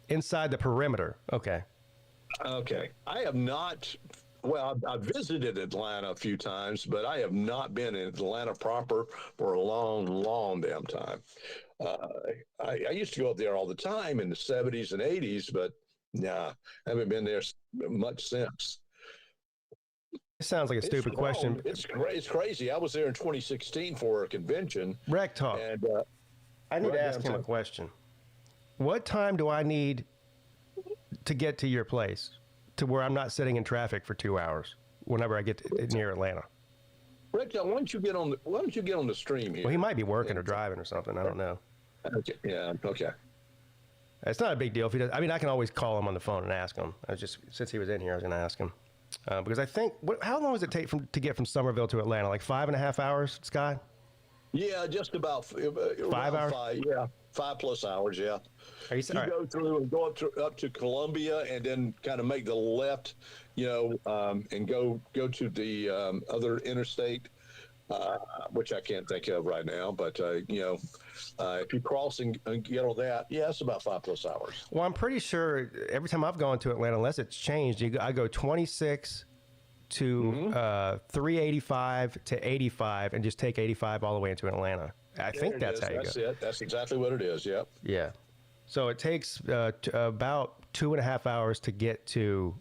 inside the perimeter. Okay. I have not. Well, I've visited Atlanta a few times, but I have not been in Atlanta proper for a long, long damn time. I used to go up there all the time in the 70s and 80s, but nah, I haven't been there much since. It sounds like a stupid question. It's crazy. I was there in 2016 for a convention. Rec Talk. And I need to ask him a question. What time do I need to get to your place to where I'm not sitting in traffic for 2 hours whenever I get near Atlanta? Rec Talk, why don't you get on the stream here? Well, he might be working or driving or something. I don't know. Okay. Yeah. Okay. It's not a big deal if he does. I mean, I can always call him on the phone and ask him. Since he was in here, I was going to ask him. Because I think, how long does it take to get from Somerville to Atlanta? Like 5.5 hours, Scott? Yeah, just about 5 hours. 5+ hours. Yeah. You go through and go up to Columbia, and then kind of make the left, and go to the other interstate, which I can't think of right now. But if you cross and get on that, it's about 5+ hours. Well, I'm pretty sure every time I've gone to Atlanta, unless it's changed, I go 26 to 385 to 85, and just take 85 all the way into Atlanta. I think that's how you go. That's it. That's exactly what it is. Yep. Yeah. So it takes about 2.5 hours to get to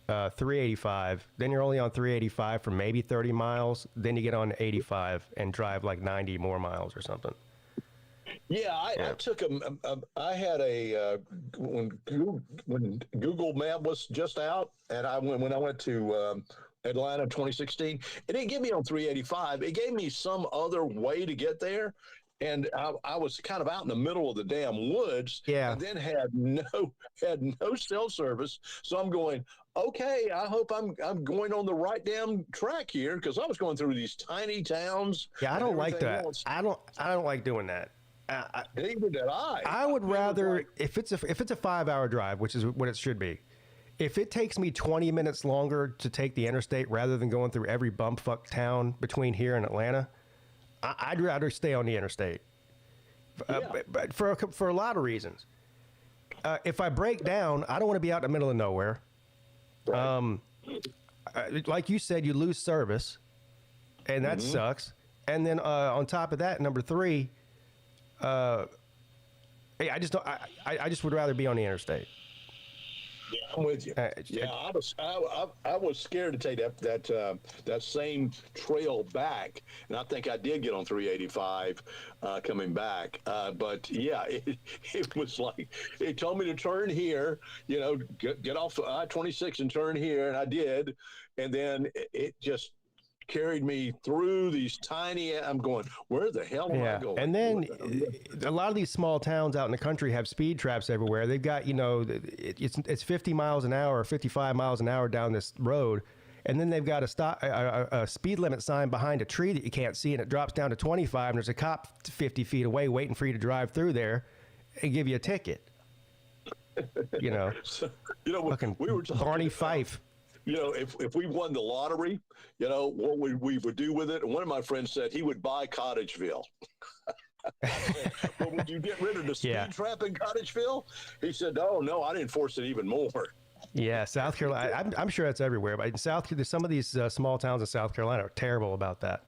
385. Then you're only on 385 for maybe 30 miles. Then you get on 85 and drive like 90 more miles or something. Yeah, I took I had when Google Map was just out, and when I went to Atlanta in 2016, it didn't get me on 385. It gave me some other way to get there. And I was kind of out in the middle of the damn woods, and then had no cell service. So I'm going, okay, I hope I'm going on the right damn track here, because I was going through these tiny towns. Yeah, I don't like that. I don't like doing that. Neither did I. I would rather, if it's a 5-hour drive, which is what it should be, if it takes me 20 minutes longer to take the interstate rather than going through every bumfuck town between here and Atlanta, I'd rather stay on the interstate. But for a lot of reasons. If I break down, I don't want to be out in the middle of nowhere. Right. Like you said, you lose service, and that sucks. And then on top of that, number 3, I just would rather be on the interstate. Yeah, I'm with you. I was scared to take that same trail back, and I think I did get on 385 coming back. But yeah, it was like it told me to turn here, get off I-26 and turn here, and I did, and then it just carried me through these tiny. I'm going, where the hell am I going? And then a lot of these small towns out in the country have speed traps everywhere. They've got, it's 50 miles an hour or 55 miles an hour down this road, and then they've got a speed limit sign behind a tree that you can't see, and it drops down to 25, and there's a cop 50 feet away waiting for you to drive through there and give you a ticket. So, fucking we were talking Barney Fife. If we won the lottery, what we would do with it. And one of my friends said he would buy Cottageville. But would you get rid of the speed trap in Cottageville? He said, oh, no, I'd enforce it even more. Yeah, South Carolina. I'm sure that's everywhere. But in some of these small towns in South Carolina are terrible about that.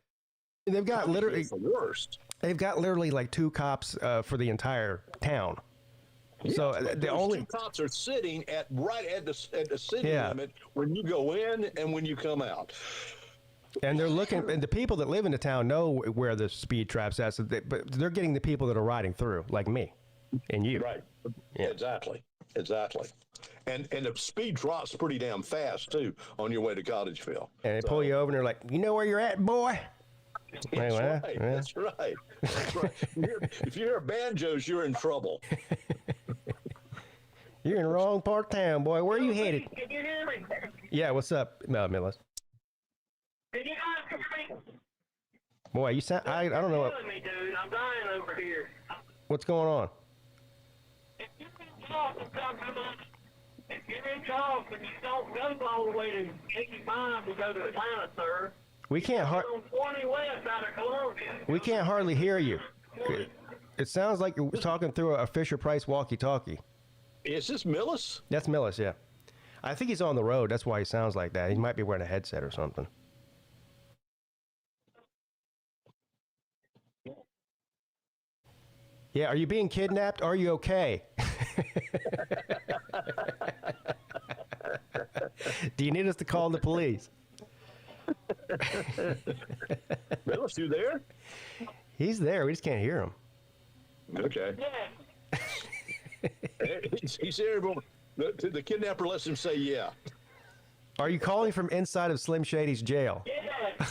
They've got literally the worst. They've got literally like 2 cops for the entire town. Yeah, so the only 2 cops are sitting right at the city limit when you go in and when you come out. And they're looking, and the people that live in the town know where the speed trap's at, but they're getting the people that are riding through, like me and you. Right. Yeah. Exactly. And the speed drops pretty damn fast too on your way to Cottageville. And they pull you over and they're like, you know where you're at, boy? That's right. That's right. If you hear banjos, you're in trouble. You're in the wrong part of town, boy. Where are you headed? Can you hear me? Yeah, what's up, Millis? Can you guys hear me? Boy, you sound. I don't know. Me, dude. I'm dying over here. What's going on? If you're in Charleston, you don't go all the way to 85 to go to Atlanta, sir. We can't on 20 west out of Columbia. We can't hardly hear you. It sounds like you're talking through a Fisher Price walkie-talkie. Is this Millis? That's Millis, yeah. I think he's on the road. That's why he sounds like that. He might be wearing a headset or something. Yeah, are you being kidnapped? Are you okay? Do you need us to call the police? Millis, you there? He's there. We just can't hear him. Okay. Yeah. He's there. The kidnapper lets him say, yeah. Are you calling from inside of Slim Shady's jail? Yeah.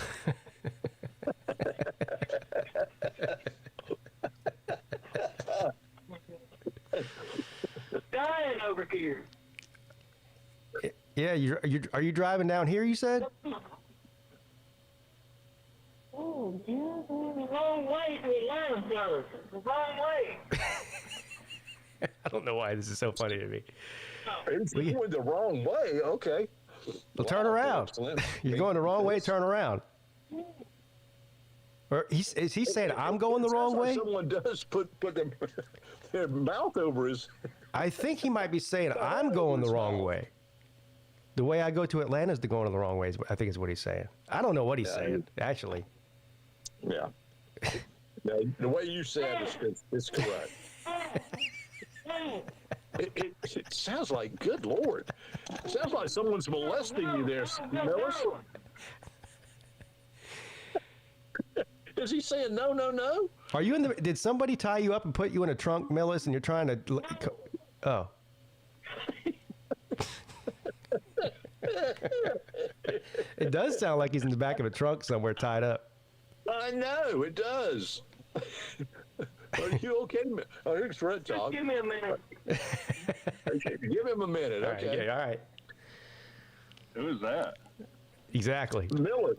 Dying over here. Yeah, are you driving down here, you said? Oh, yeah, the wrong way to Atlanta, sir. The wrong way. I don't know why this is so funny to me. It's going the wrong way. Okay. Well, turn around. You're going the wrong way. Turn around. Or is he saying I'm going the wrong way? Someone does put their mouth over his. I think he might be saying I'm going the wrong way. The way I go to Atlanta is going the wrong way. I think is what he's saying. I don't know what he's saying actually. Yeah. No, the way you said is correct. It sounds like, good Lord. Sounds like someone's molesting you there, Millis. Is he saying no, no, no? Are you in the? Did somebody tie you up and put you in a trunk, Millis, and you're trying to? Oh. It does sound like he's in the back of a trunk somewhere, tied up. I know it does. Are you okay? Oh, here's Fred talk. Give me a minute. Give him a minute, All right, okay? yeah, all right. Who is that? Exactly. Miller.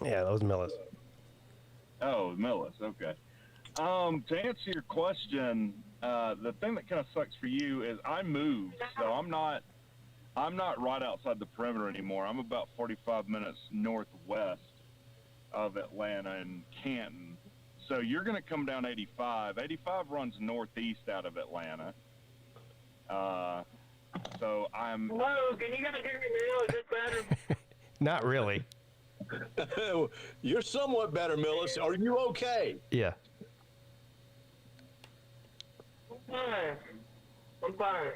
Yeah, that was Millis. Oh, Millis. Okay. To answer your question, the thing that kind of sucks for you is I moved, so I'm not right outside the perimeter anymore. I'm about 45 minutes northwest of Atlanta and Canton. So you're going to come down 85. 85 runs northeast out of Atlanta. So I'm. Hello, can you guys hear me now? Is this better? Not really. You're somewhat better, Millis. Are you okay? Yeah. I'm fine. I'm fine.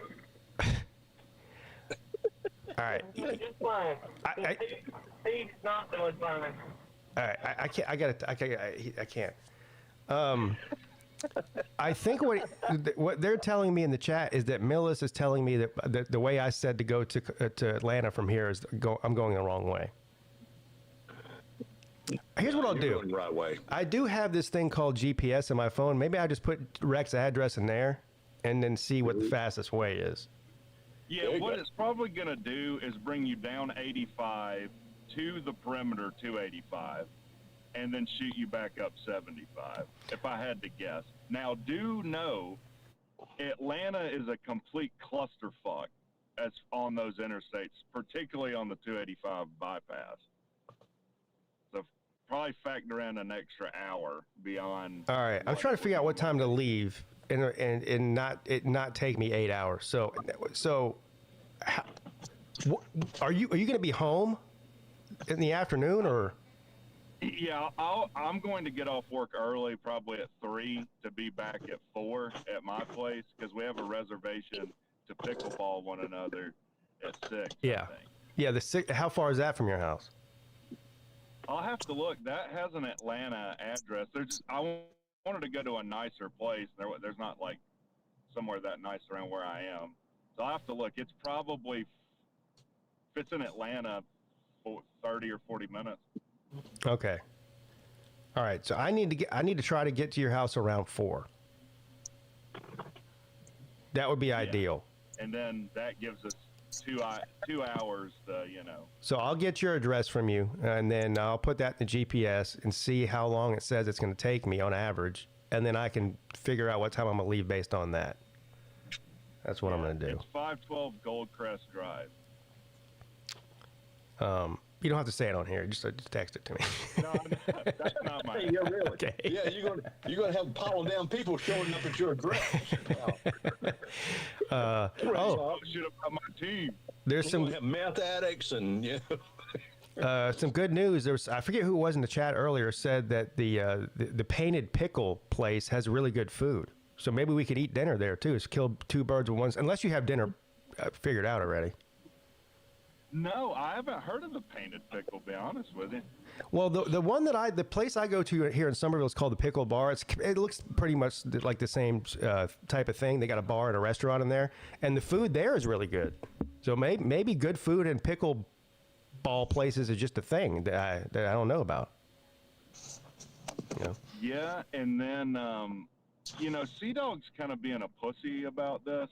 All right. Just fine. He's not doing fine. All right. I can't. I got it. I can't. I think what they're telling me in the chat is that Millis is telling me that the way I said to go to Atlanta from here is I'm going the wrong way. Here's what I'll You're do. going the right way. I do have this thing called GPS in my phone. Maybe I just put Rex's address in there and then see what the fastest way is. Yeah, what it's probably going to do is bring you down 85 to the perimeter to 85 and then shoot you back up 75, if I had to guess. Now, do know Atlanta is a complete clusterfuck as on those interstates, particularly on the 285 bypass. So probably factor in an extra hour beyond. All right, I'm trying to figure out what time to leave and not take me 8 hours. So, are you going to be home in the afternoon or? Yeah, I'm going to get off work early, probably at 3, to be back at 4 at my place because we have a reservation to pickleball one another at 6. Yeah, yeah. How far is that from your house? I'll have to look. That has an Atlanta address. I wanted to go to a nicer place. There's not like somewhere that nice around where I am, so I'll have to look. It's probably, if it's in Atlanta, 30 or 40 minutes. Okay. All right. So I need to try to get to your house around 4. That would be ideal. And then that gives us 2 hours to, So I'll get your address from you, and then I'll put that in the GPS and see how long it says it's going to take me on average, and then I can figure out what time I'm going to leave based on that. That's what I'm going to do. It's 512 Goldcrest Drive. You don't have to say it on here. Just text it to me. No, that's not my. Yeah, really. Okay. Yeah, you're gonna have a pile of damn people showing up at your address. Shit about my team. There's some have meth addicts and some good news. I forget who it was in the chat earlier said that the Painted Pickle place has really good food. So maybe we could eat dinner there too. It's kill 2 birds with one. Unless you have dinner figured out already. No, I haven't heard of the Painted Pickle, to be honest with you. Well, the place I go to here in Somerville is called the Pickle Bar. It looks pretty much like the same type of thing. They got a bar and a restaurant in there, and the food there is really good. So maybe good food and pickle ball places is just a thing that I don't know about. Yeah, and then Sea Dog's kind of being a pussy about this.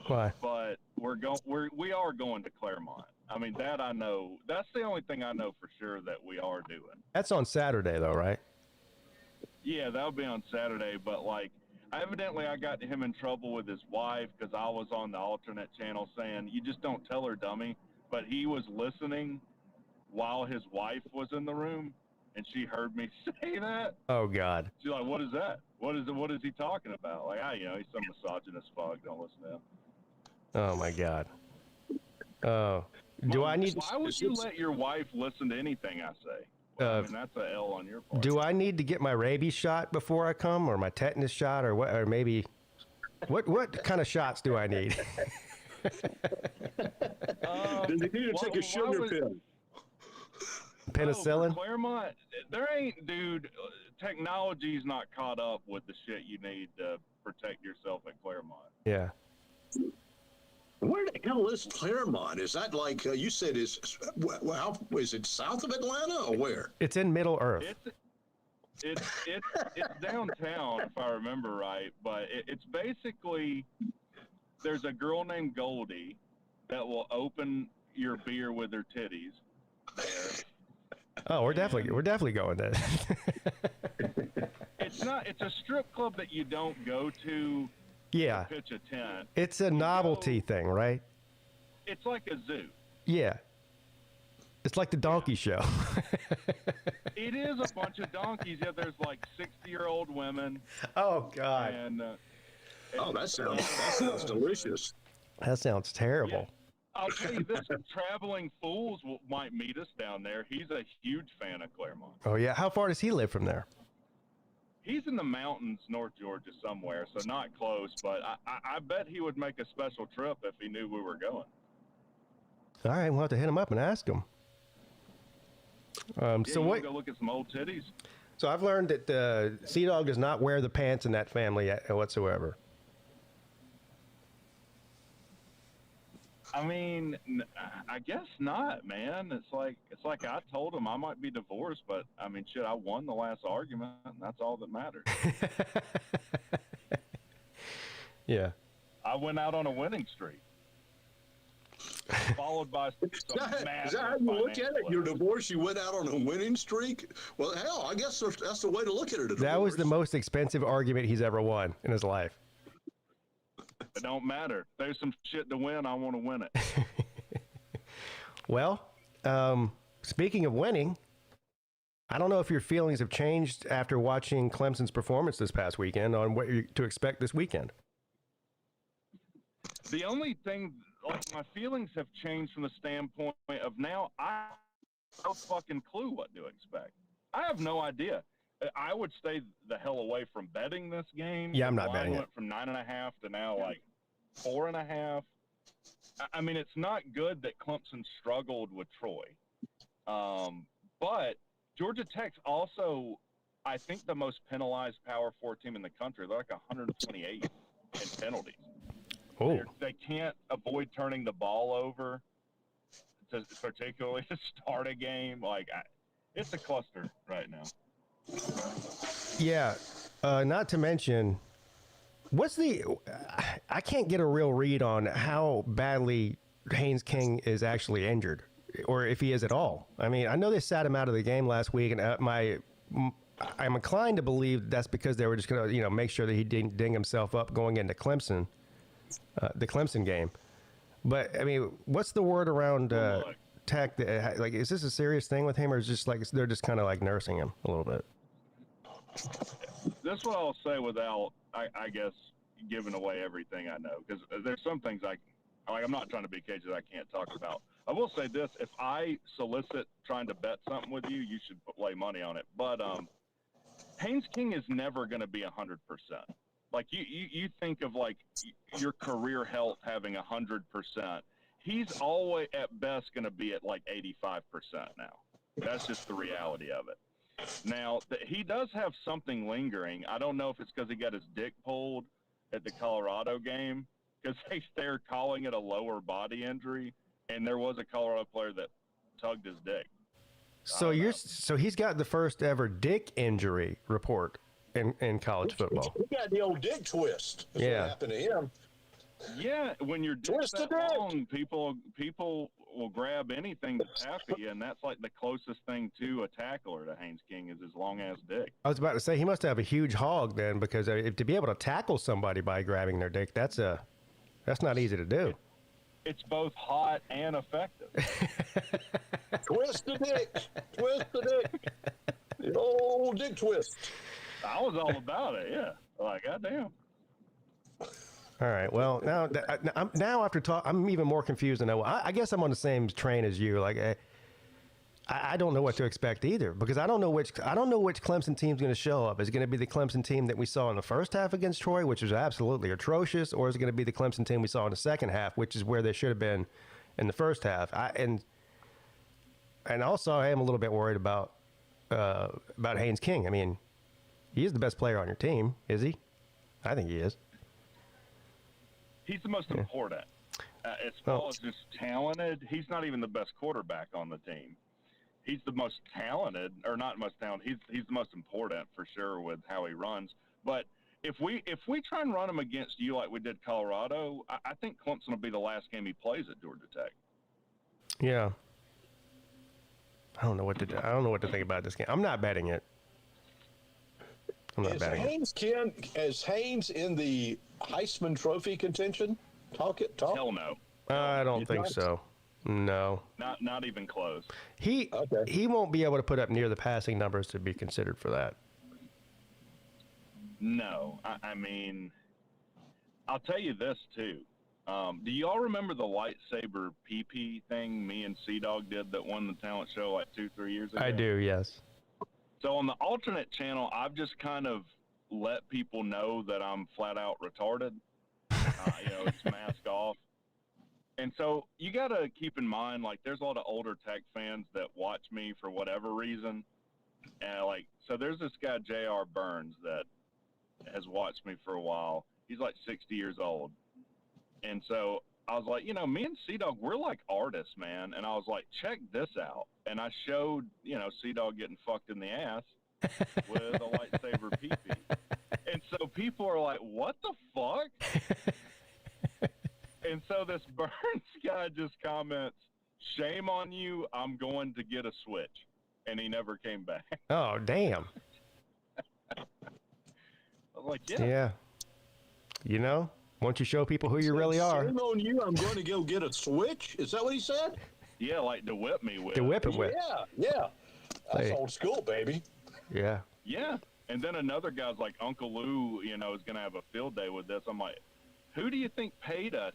Why? But we are going to Claremont. I mean, that I know. That's the only thing I know for sure that we are doing. That's on Saturday, though, right? Yeah, that'll be on Saturday. But, evidently I got him in trouble with his wife because I was on the alternate channel saying, you just don't tell her, dummy. But he was listening while his wife was in the room, and she heard me say that. Oh, God. She's like, what is that? What is he talking about? He's some misogynist fuck. Don't listen to him. Oh, my God. Oh. Why would you let your wife listen to anything I say? Well, that's a L on your part. Do I need to get my rabies shot before I come, or my tetanus shot, or what? Or maybe, what kind of shots do I need? Does he need to take a sugar pill? Penicillin? Oh, Claremont, there ain't, dude. Technology's not caught up with the shit you need to protect yourself at Claremont. Yeah. Where the hell is Claremont? Is that like you said? Is it south of Atlanta or where? It's in Middle Earth. It's downtown, if I remember right. But it's basically, there's a girl named Goldie that will open your beer with her titties there. Oh, we're definitely going there. It's a strip club that you don't go to. Yeah. Pitch a tent. It's a novelty thing, right? It's like a zoo. Yeah. It's like the donkey show. It is a bunch of donkeys. Yeah, there's like 60-year-old women. Oh God. And that sounds delicious. That sounds terrible. Yeah. I'll tell you this: Traveling Fools might meet us down there. He's a huge fan of Claremont. Oh yeah. How far does he live from there? He's in the mountains, North Georgia somewhere, so not close. But I bet he would make a special trip if he knew we were going. All right, we'll have to hit him up and ask him. So what? Go look at some old titties. So I've learned that Sea Dog does not wear the pants in that family whatsoever. I mean, I guess not, man. It's like I told him I might be divorced, but I mean, shit, I won the last argument, and that's all that matters. Yeah. I went out on a winning streak, followed by some Is that massive how you look at it? financial Your divorce, you went out on a winning streak? Well, hell, I guess that's the way to look at it. That was the most expensive argument he's ever won in his life. It don't matter. There's some shit to win. I want to win it. Well, speaking of winning, I don't know if your feelings have changed after watching Clemson's performance this past weekend on what to expect this weekend. The only thing, like, my feelings have changed from the standpoint of now I have no fucking clue what to expect. I have no idea. I would stay the hell away from betting this game. Yeah, I'm not betting it. Went from 9.5 to now like 4.5. I mean, it's not good that Clemson struggled with Troy. But Georgia Tech's also, I think, the most penalized Power 4 team in the country. They're like 128 in penalties. Oh. They can't avoid turning the ball over, particularly to start a game. It's a cluster right now. Yeah. Not to mention, I can't get a real read on how badly Haynes King is actually injured, or if he is at all. I mean, I know they sat him out of the game last week, and I'm inclined to believe that's because they were just going to, make sure that he didn't ding himself up going into Clemson, the Clemson game. But I mean, what's the word around Tech? Like, is this a serious thing with him, or is just like they're just kind of like nursing him a little bit? That's what I'll say without, I guess, giving away everything I know, because there's some things I'm not trying to be cagey that I can't talk about. I will say this: if I solicit trying to bet something with you, you should lay money on it. But Haynes King is never going to be 100%. Like you think of like your career health having 100%. He's always at best going to be at like 85% now. That's just the reality of it. Now, he does have something lingering. I don't know if it's because he got his dick pulled at the Colorado game, because they're calling it a lower body injury, and there was a Colorado player that tugged his dick. So he's got the first ever dick injury report in college football. He got the old dick twist. That's what happened to him. Yeah, when you're dick's that long, people will grab anything to tap you, and that's like the closest thing to a tackler to Haynes King is his long ass dick. I was about to say he must have a huge hog then, because to be able to tackle somebody by grabbing their dick, that's not easy to do. It's both hot and effective. Twist the dick. The old dick twist. I was all about it, yeah. Like, goddamn. All right. Well, now after talk, I'm even more confused than I guess I'm on the same train as you. Like, I don't know what to expect either, because I don't know which Clemson team's going to show up. Is it going to be the Clemson team that we saw in the first half against Troy, which was absolutely atrocious, or is it going to be the Clemson team we saw in the second half, which is where they should have been in the first half? And also I am a little bit worried about Haynes King. I mean, he is the best player on your team, is he? I think he is. He's the most important. As far as just talented, he's not even the best quarterback on the team. He's the most talented, or not most talented. He's the most important for sure with how he runs. But if we try and run him against you like we did Colorado, I think Clemson will be the last game he plays at Georgia Tech. Yeah. I don't know what to think about this game. I'm not betting it. I'm not betting it. Is Haynes in the Heisman Trophy contention? Talk. Hell no. I don't think so. No. Not even close. He won't be able to put up near the passing numbers to be considered for that. No. I mean, I'll tell you this too. Do y'all remember the lightsaber PP thing me and C-Dog did that won the talent show like 2-3 years ago? I do, yes. So on the alternate channel, I've just kind of let people know that I'm flat out retarded. It's mask off. And so you got to keep in mind, like, there's a lot of older Tech fans that watch me for whatever reason. And, so there's this guy, J.R. Burns, that has watched me for a while. He's like 60 years old. And so I was like, me and C-Dog, we're like artists, man. And I was like, check this out. And I showed, C-Dog getting fucked in the ass with a lightsaber pee-pee. And so people are like, what the fuck? And so this Burns guy just comments, shame on you, I'm going to get a switch. And he never came back. Oh, damn. I was like, Yeah. Once you show people who you really are. Shame on you, I'm going to go get a switch? Is that what he said? Yeah, like to whip me with. To whip him with. Yeah. That's old school, baby. Yeah. Yeah. And then another guy's like, Uncle Lou, is going to have a field day with this. I'm like, who do you think paid us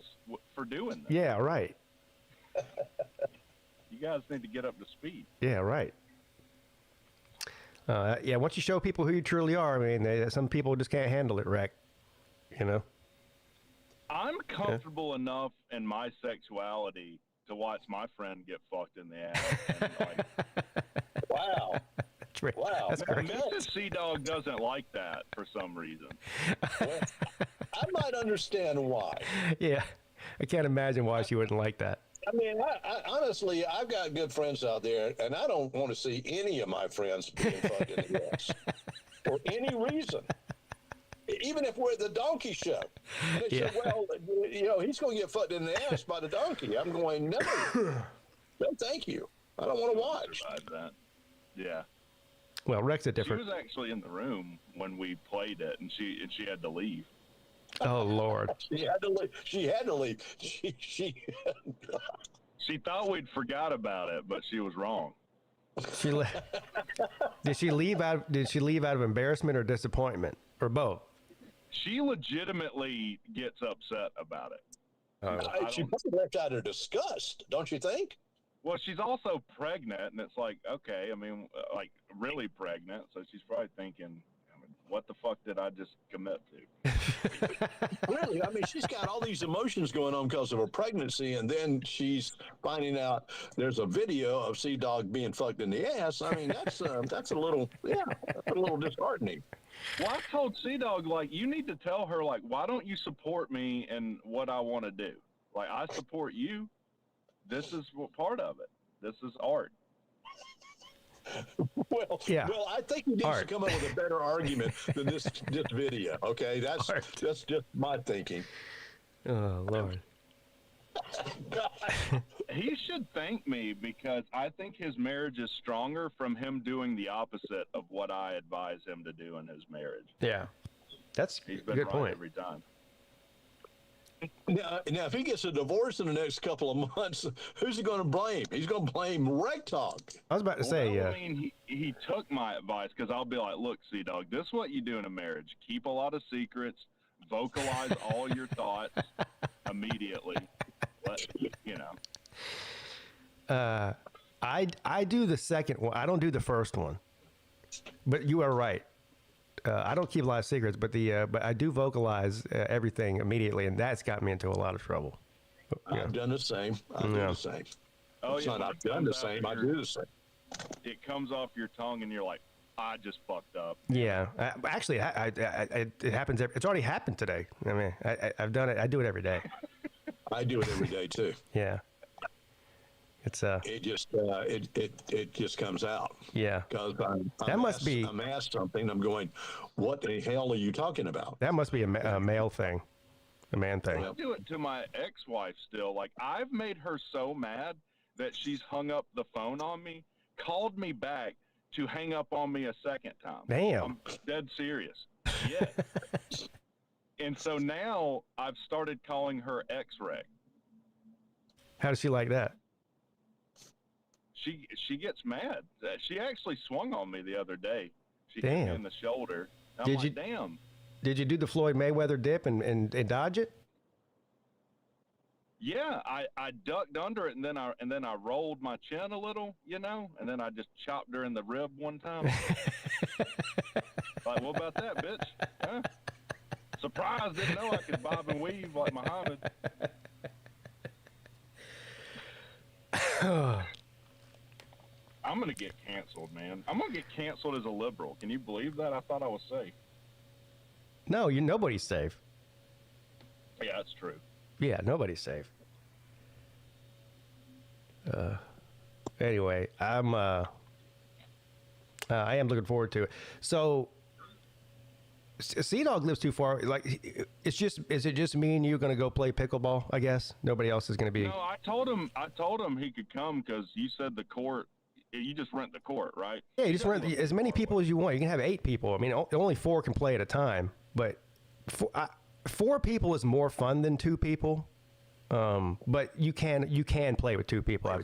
for doing this? Yeah, right. You guys need to get up to speed. Yeah, right. Once you show people who you truly are, I mean, some people just can't handle it, Rick. I'm comfortable enough in my sexuality to watch my friend get fucked in the ass. And Wow. Wow. That's great. Mrs. C-Dog doesn't like that for some reason. Well, I might understand why. Yeah. I can't imagine why she wouldn't like that. I mean, I honestly, I've got good friends out there, and I don't want to see any of my friends being fucked in the ass for any reason. Even if we're at the donkey show. And they say, well, he's going to get fucked in the ass by the donkey. I'm going, no. No, thank you. I don't want to watch. That. Yeah. Well, Rex a different. She was actually in the room when we played it, and she had to leave. Oh Lord. She had to leave. She had to leave. She thought we'd forgot about it, but she was wrong. Did she leave out of embarrassment or disappointment, or both? She legitimately gets upset about it. She probably left out of disgust, don't you think? Well, she's also pregnant, and it's like, okay, I mean, like really pregnant, so she's probably thinking, what the fuck did I just commit to? Really? I mean, she's got all these emotions going on because of her pregnancy, and then she's finding out there's a video of C-Dog being fucked in the ass. I mean, that's a little disheartening. Well, I told C-Dog, like, you need to tell her, like, why don't you support me in what I want to do? Like, I support you. This is part of it. This is art. Well, I think he needs to come up with a better argument than this video. Okay, that's just my thinking. Oh Lord. He should thank me because I think his marriage is stronger from him doing the opposite of what I advise him to do in his marriage. Yeah, that's He's been good right point. every time. Now, if he gets a divorce in the next couple of months, who's he going to blame? He's going to blame Rec Talk. I was about to say, I mean, he took my advice because I'll be like, look, C-Dog, this is what you do in a marriage. Keep a lot of secrets. Vocalize all your thoughts immediately. I I do the second one. I don't do the first one. But you are right. I don't keep a lot of secrets, but I do vocalize everything immediately, and that's got me into a lot of trouble. Yeah. I've done the same. I do the same. Oh, It's yeah, not when I've it done comes the out same. I your- do the same. It comes off your tongue, and you're like, I just fucked up. Yeah, actually, it happens. It's already happened today. I mean, I've done it. I do it every day. I do it every day too. Yeah, it's It just comes out. yeah. Because I'm asked something. I'm going, what the hell are you talking about? That must be a male thing, a man thing. I do it to my ex-wife still. Like, I've made her so mad that she's hung up the phone on me, called me back to hang up on me a second time. Damn. I'm dead serious. Yeah. And so now I've started calling her ex-rec. How does she like that? She gets mad. She actually swung on me the other day. She hit me Damn. in the shoulder. I'm Did like, you- damn. Did you do the Floyd Mayweather dip and dodge it? Yeah, I ducked under it and then I rolled my chin a little, and then I just chopped her in the rib one time. Like, what about that, bitch? Huh? Surprised, didn't know I could bob and weave like Muhammad. I'm gonna get canceled, man. I'm gonna get canceled as a liberal. Can you believe that? I thought I was safe. No, nobody's safe. Yeah, that's true. Yeah, nobody's safe. Anyway, I am looking forward to it. So, Sea-Dog lives too far. Like, is it just me and you going to go play pickleball? I guess nobody else is going to be. No, I told him he could come because you said the court. You just rent the court, right? Yeah, you just rent as many people as you want. You can have 8 people. I mean, only 4 can play at a time. But 4 people is more fun than 2 people. But you can play with 2 people.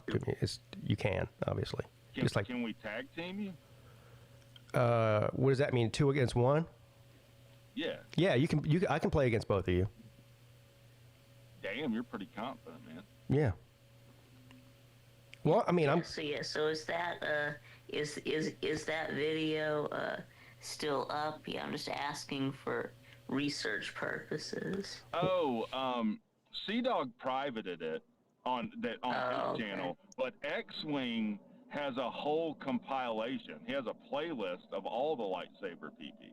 You can, obviously. Can we tag team you? What does that mean? 2 against 1? Yeah. Yeah, I can play against both of you. Damn, you're pretty confident, man. Yeah. Well, I mean, So is that is that video still up? Yeah, I'm just asking for research purposes. Oh, Sea-Dog privated it on his okay. channel, but X-Wing has a whole compilation. He has a playlist of all the lightsaber PP.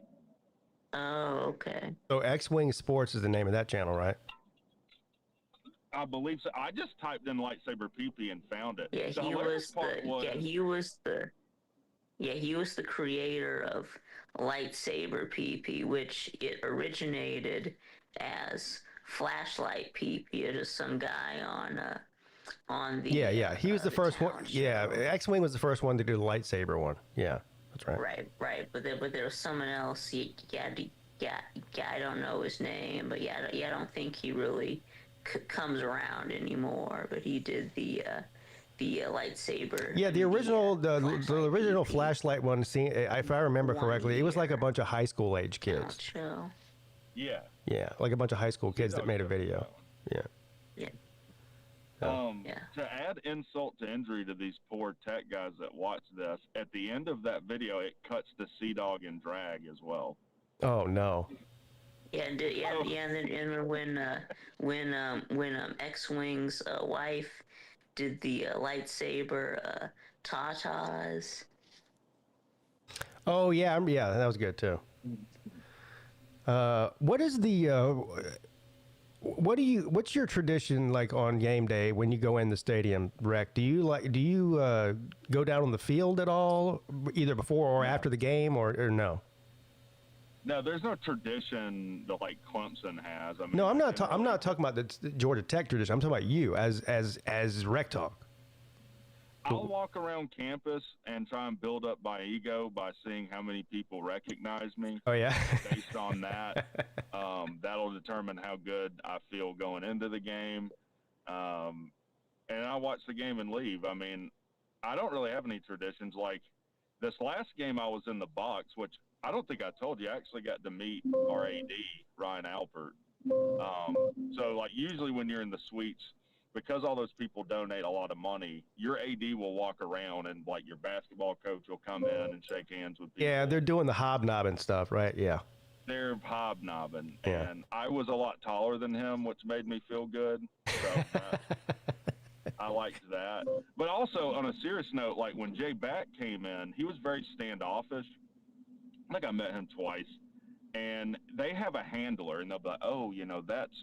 Oh, okay. So X-Wing Sports is the name of that channel, right? I believe so. I just typed in lightsaber PP and found it. Yeah, The he hilarious was part he was the creator of lightsaber PP, which it originated as flashlight PP. It is some guy on the Yeah. He was the first one. town Yeah, show. X-Wing was the first one to do the lightsaber one. Yeah, that's right. Right. But there was someone else. I don't know his name, but I don't think he really comes around anymore. But he did the lightsaber. Yeah, the original flashlight one. If I remember correctly, it was like a bunch of high school age kids. Show. Yeah. Yeah, like a bunch of high school kids that made a video. Yeah. Yeah. Yeah. To add insult to injury to these poor tech guys that watch this, at the end of that video, it cuts to Sea-Dog and drag as well. Oh no. Yeah, and then when X-Wing's wife did the lightsaber tatas. Oh yeah, that was good too. What is what's your tradition like on game day when you go in the stadium, Rec? Do you go down on the field at all, either before or after the game, or no? No, there's no tradition that like Clemson has. I mean, No, I'm not talking about the Georgia Tech tradition. I'm talking about you as Rec Talk. I'll walk around campus and try and build up my ego by seeing how many people recognize me. Oh yeah. Based on that, that'll determine how good I feel going into the game. And I watch the game and leave. I mean, I don't really have any traditions. Like this last game, I was in the box, which I don't think I told you. I actually got to meet our AD, Ryan Alpert. So like usually when you're in the suites, because all those people donate a lot of money, your AD will walk around and like your basketball coach will come in and shake hands with people. Yeah, they're doing the hobnobbing stuff, right? Yeah. They're hobnobbing. Yeah. And I was a lot taller than him, which made me feel good. So I liked that. But also, on a serious note, like when Jay Back came in, he was very standoffish. I think I met him twice. And they have a handler, and they'll be like, oh, you know, that's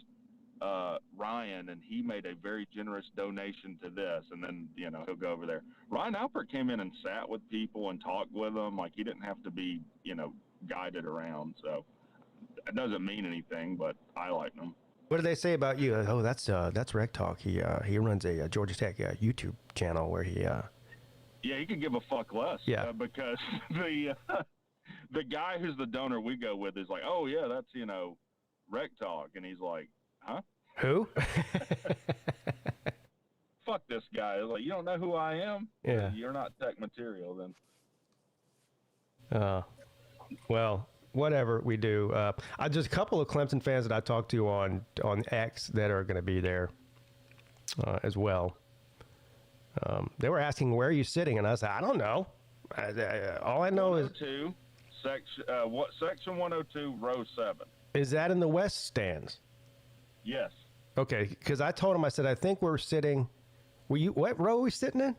Ryan, and he made a very generous donation to this. And then, you know, he'll go over there. Ryan Alpert came in and sat with people and talked with them. Like, he didn't have to be, you know, guided around. So it doesn't mean anything, but I like them. What do they say about you? Oh, that's Rec Talk. He runs a Georgia Tech YouTube channel where he. Yeah, he could give a fuck less. Yeah. Because the guy who's the donor we go with is like, oh yeah, that's, you know, Rec Talk, and he's like, huh? Who? Fuck this guy. Like, you don't know who I am? Yeah. You're not Tech material then. Well, whatever we do. I just a couple of Clemson fans that I talked to on X that are going to be there as well. They were asking, where are you sitting? And I said, I don't know. All I know is... Section 102, row 7. Is that in the West stands? Yes. Okay, because I told him, I said, I think we're sitting... What row are we sitting in?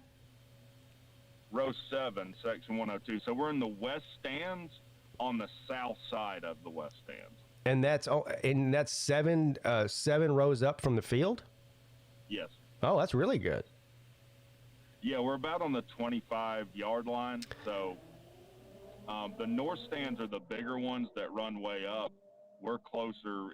Row 7, section 102. So we're in the West stands on the south side of the West stands. And that's seven rows up from the field? Yes. Oh, that's really good. Yeah, we're about on the 25-yard line. So the north stands are the bigger ones that run way up. We're closer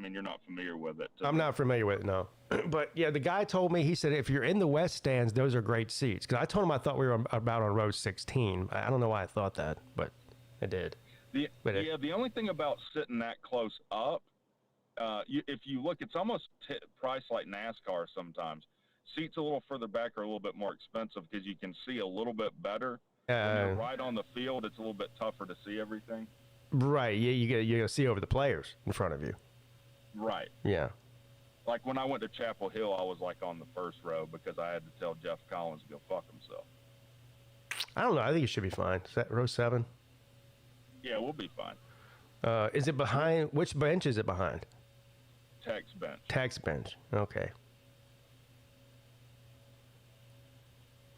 you're not familiar with it. I'm not familiar with it, no. But, yeah, the guy told me, he said, if you're in the West stands, those are great seats. Because I told him I thought we were about on row 16. I don't know why I thought that, but I did. The only thing about sitting that close up, if you look, it's almost priced like NASCAR sometimes. Seats a little further back are a little bit more expensive because you can see a little bit better. When you're right on the field, it's a little bit tougher to see everything. Right. Yeah, you got to see over the players in front of you. Right. Yeah. Like when I went to Chapel Hill, I was like on the first row because I had to tell Jeff Collins to go fuck himself. I don't know. I think it should be fine. Is that row 7? Yeah, we'll be fine. Is it behind? Which bench is it behind? Tech's bench. Tech's bench. Okay.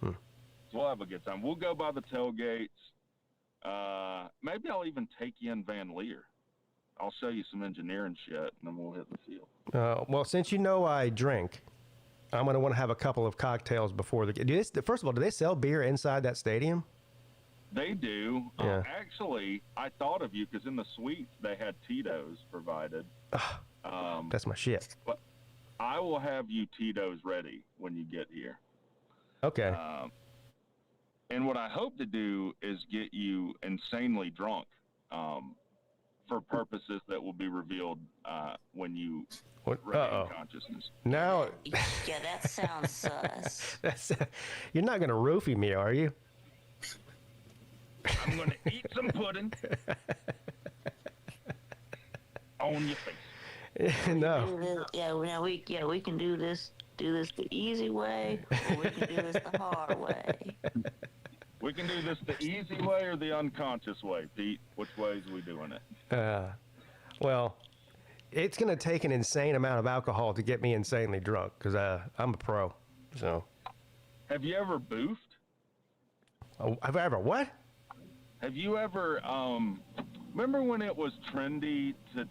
So we'll have a good time. We'll go by the tailgates. Maybe I'll even take you in Van Leer. I'll show you some engineering shit, and then we'll hit the field. Well, since you know I drink, I'm going to want to have a couple of cocktails before the game. First of all, do they sell beer inside that stadium? They do. Yeah. Actually, I thought of you because in the suites they had Tito's provided. That's my shit. But I will have you Tito's ready when you get here. Okay. And what I hope to do is get you insanely drunk for purposes that will be revealed when you regain consciousness. Now, Yeah, that sounds sus. you're not going to roofie me, are you? I'm going to eat some pudding on your face. No. We can do this the easy way, or we can do this the hard way. We can do this the easy way or the unconscious way, Pete. Which way is we doing it? Well, it's going to take an insane amount of alcohol to get me insanely drunk because I'm a pro. So. Have you ever boofed? Oh, have I ever what? Have you ever remember when it was trendy to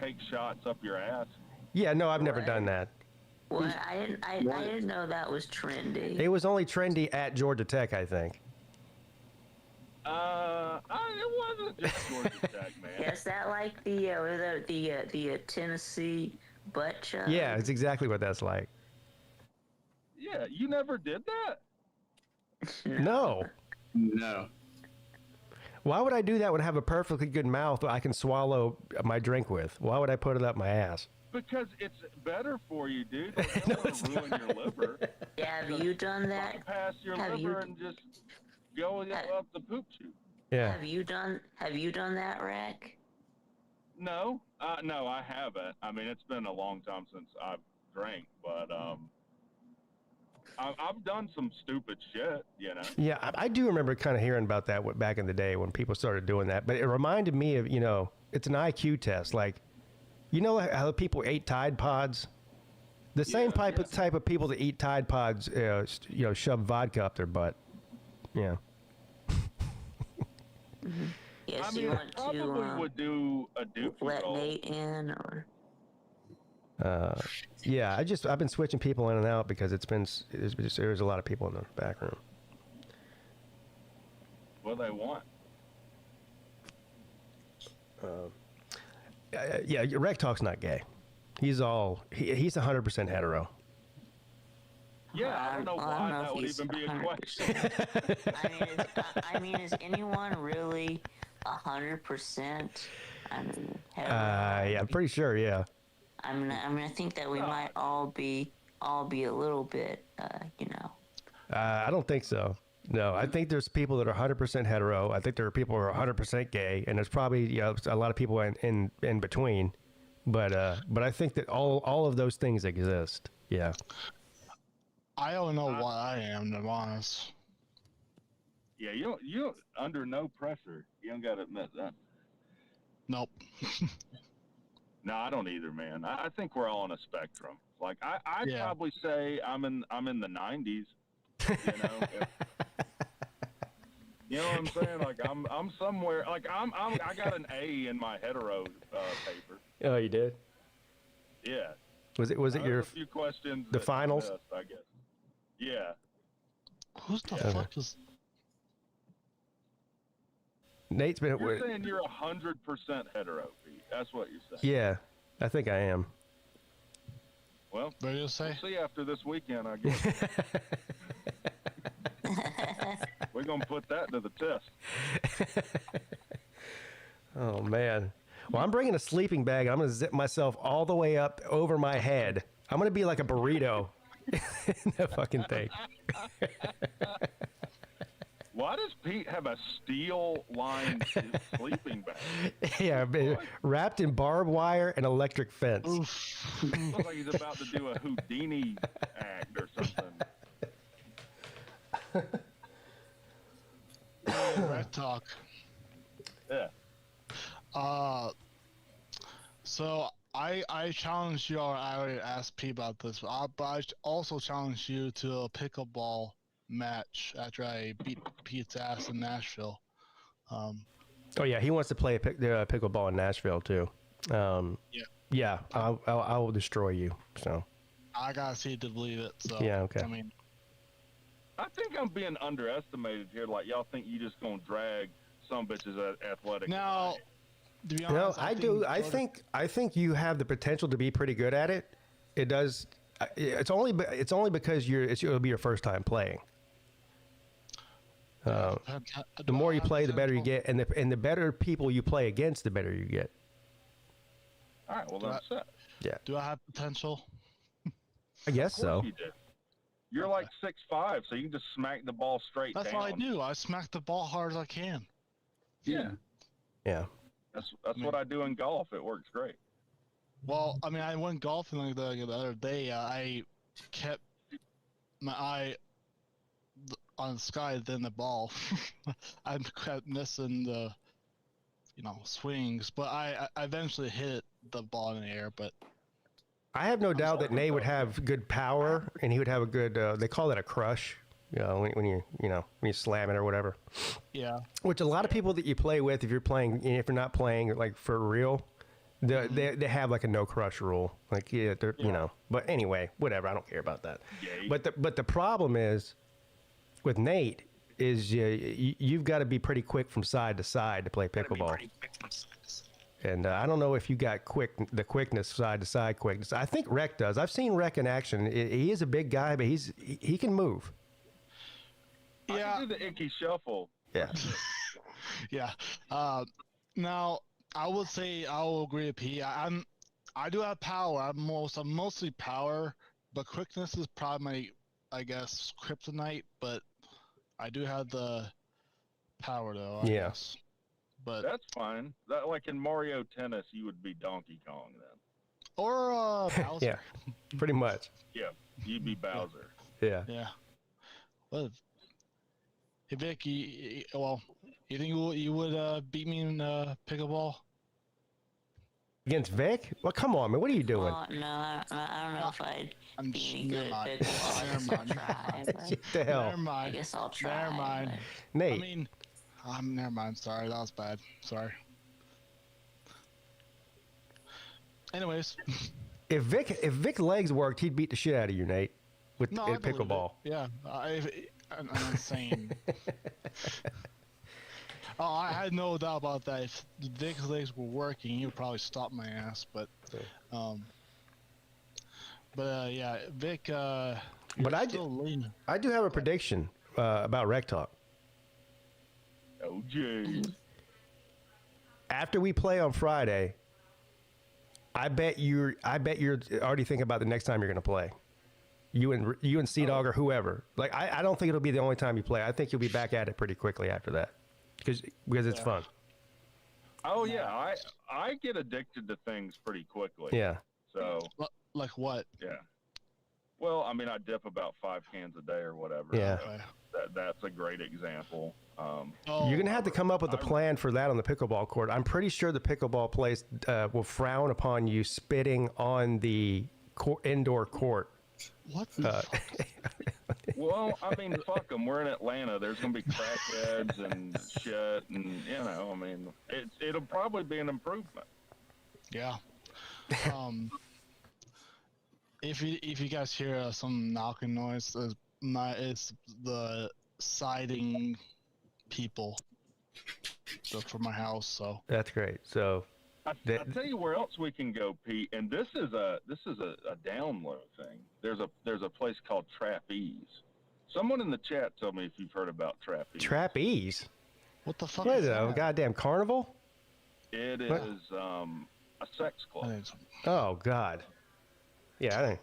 take shots up your ass? Yeah, no, I've never done that. Well, I didn't know that was trendy. It was only trendy at Georgia Tech, I think. It wasn't just Georgia Tech, man. Yeah, is that like the Tennessee butt chug? Yeah, it's exactly what that's like. Yeah, you never did that? No. No. Why would I do that when I have a perfectly good mouth that I can swallow my drink with? Why would I put it up my ass? Because it's better for you, dude. It's No, not it's ruin your liver. Yeah, have you done that? Bypass your liver and just go up the poop tube. Yeah. Have you done that, Rick? No, I haven't. I mean, it's been a long time since I've drink, but I've done some stupid shit, you know. Yeah, I do remember kind of hearing about that back in the day when people started doing that. But it reminded me of, you know, it's an IQ test. Like, you know how people ate Tide Pods? The same type of people that eat Tide Pods, you know, shove vodka up their butt. Yeah. Yes, I mean, you I want probably to would do a doofy let roll. Nate in, or Yeah, I've been switching people in and out because there's a lot of people in the back room. What they want. Yeah, Rec Talk's not gay. He's 100% hetero. Yeah, I don't know why that would even be a question. I mean, is anyone really 100%? I mean, hetero? Yeah, I'm pretty sure. Yeah. I mean, I think that we might all be a little bit, you know. I don't think so. No, I think there's people that are 100% hetero. I think there are people who are 100% gay, and there's probably a lot of people in between. But I think that all of those things exist. Yeah. I don't know what I am, to be honest. Yeah, you under no pressure. You don't got to admit that. Nope. No, I don't either, man. I think we're all on a spectrum. Like I'd Yeah. probably say I'm in the 90s. You know, you know what I'm saying? Like I'm somewhere. Like I got an A in my hetero paper. Oh, you did? Yeah. Was it your a few questions? the that finals? missed, I guess. Yeah. Who's the fuck is... Nate's been? You're saying you're 100% hetero, Pete. That's what you're saying. Yeah, I think I am. Well, What do you say? we'll see after this weekend, I guess. We're gonna put that to the test. Oh man. Well, I'm bringing a sleeping bag. I'm going to zip myself all the way up over my head. I'm going to be like a burrito in that fucking thing. Why does Pete have a steel-lined sleeping bag? Yeah, wrapped in barbed wire and electric fence. Looks like he's about to do a Houdini act or something. Red Talk. Yeah. So I challenge you, or I already asked P about this, but I also challenge you to a pickleball match after I beat Pete's ass in Nashville. Oh yeah, he wants to play pickleball in Nashville too. Yeah, I will destroy you. So I gotta see it to believe it. So yeah, okay. I mean, I think I'm being underestimated here. Like, y'all think you just gonna drag some bitches athletic. now, to be No, honest, I do. I think you have the potential to be pretty good at it. It does. It's only because it'll be your first time playing. The more you play, the better you get, and the better people you play against, the better you get. All right, well that's it. Yeah, Do I have potential? I guess so. You do. You're like 6'5", so you can just smack the ball straight That's down. all I do. I smack the ball hard as I can. Yeah, Yeah. that's what I do in golf. It works great. Well, I mean, I went golfing like the other day. I kept my eye on the sky than the ball. I kept missing the, swings, but I eventually hit the ball in the air. But I have no doubt that Nate would have good power, and he would have a good. They call it a crush. When you slam it or whatever. yeah, Which a lot of people that you play with, if you're not playing like for real, they have like a no crush rule. Like But anyway, whatever. I don't care about that. Yay. But the problem is with Nate is you've got to be pretty quick from side to side to play pickleball. And I don't know if you got the quickness, side to side quickness. I think Rec does. I've seen Rec in action. He is a big guy, but he can move. I yeah, can do the icky shuffle. Yeah. yeah. Now I would say I will agree with P. I do have power. I'm mostly power, but quickness is probably my, I guess, kryptonite. But I do have the power though. I guess. But That's fine. Like in Mario Tennis, you would be Donkey Kong then. Or Bowser. Yeah, pretty much. Yeah, you'd be Bowser. Yeah. Yeah. Well, hey Vic, you think you would beat me in pickleball? Against Vic? Well, come on, man. What are you doing? Oh, no, I don't know if I'd I'm be any never good mind. at pickleball. Never mind. Try, but What the hell? Never mind. I guess I'll try. Never mind. but- Nate, I mean, never mind. Sorry, that was bad. Sorry. Anyways, if Vic's legs worked, he'd beat the shit out of you, Nate, with no, in I believe it. pickleball. Yeah, I'm insane. Oh, I had no doubt about that. If Vic's legs were working, he would probably stop my ass. But yeah, Vic. But I still lean. I do have a prediction about Rec Talk. Oh, jeez. After we play on Friday, I bet you're already thinking about the next time you're going to play. You and Sea Dog or whoever. Like I don't think it'll be the only time you play. I think you'll be back at it pretty quickly after that, because it's fun. Oh yeah, I get addicted to things pretty quickly. Yeah. So Like what? yeah. Well, I mean, I dip about 5 cans a day or whatever. Yeah. So that's a great example. Oh, You're gonna have to come up with a plan for that on the pickleball court. I'm pretty sure the pickleball place will frown upon you spitting on the indoor court. what the fuck? Well, I mean, fuck them. We're in Atlanta. There's gonna be crackheads and shit, and I mean, it'll probably be an improvement. Yeah. If you guys hear some knocking noise, it's the siding people for my house. So That's great. So I'll tell you where else we can go, Pete. And this is a down low thing. There's a place called Trapeze. Someone in the chat told me if you've heard about Trapeze. trapeze. what the fuck What is is that? A that? goddamn carnival? It is What? a sex club. I think Oh God. Yeah, I think.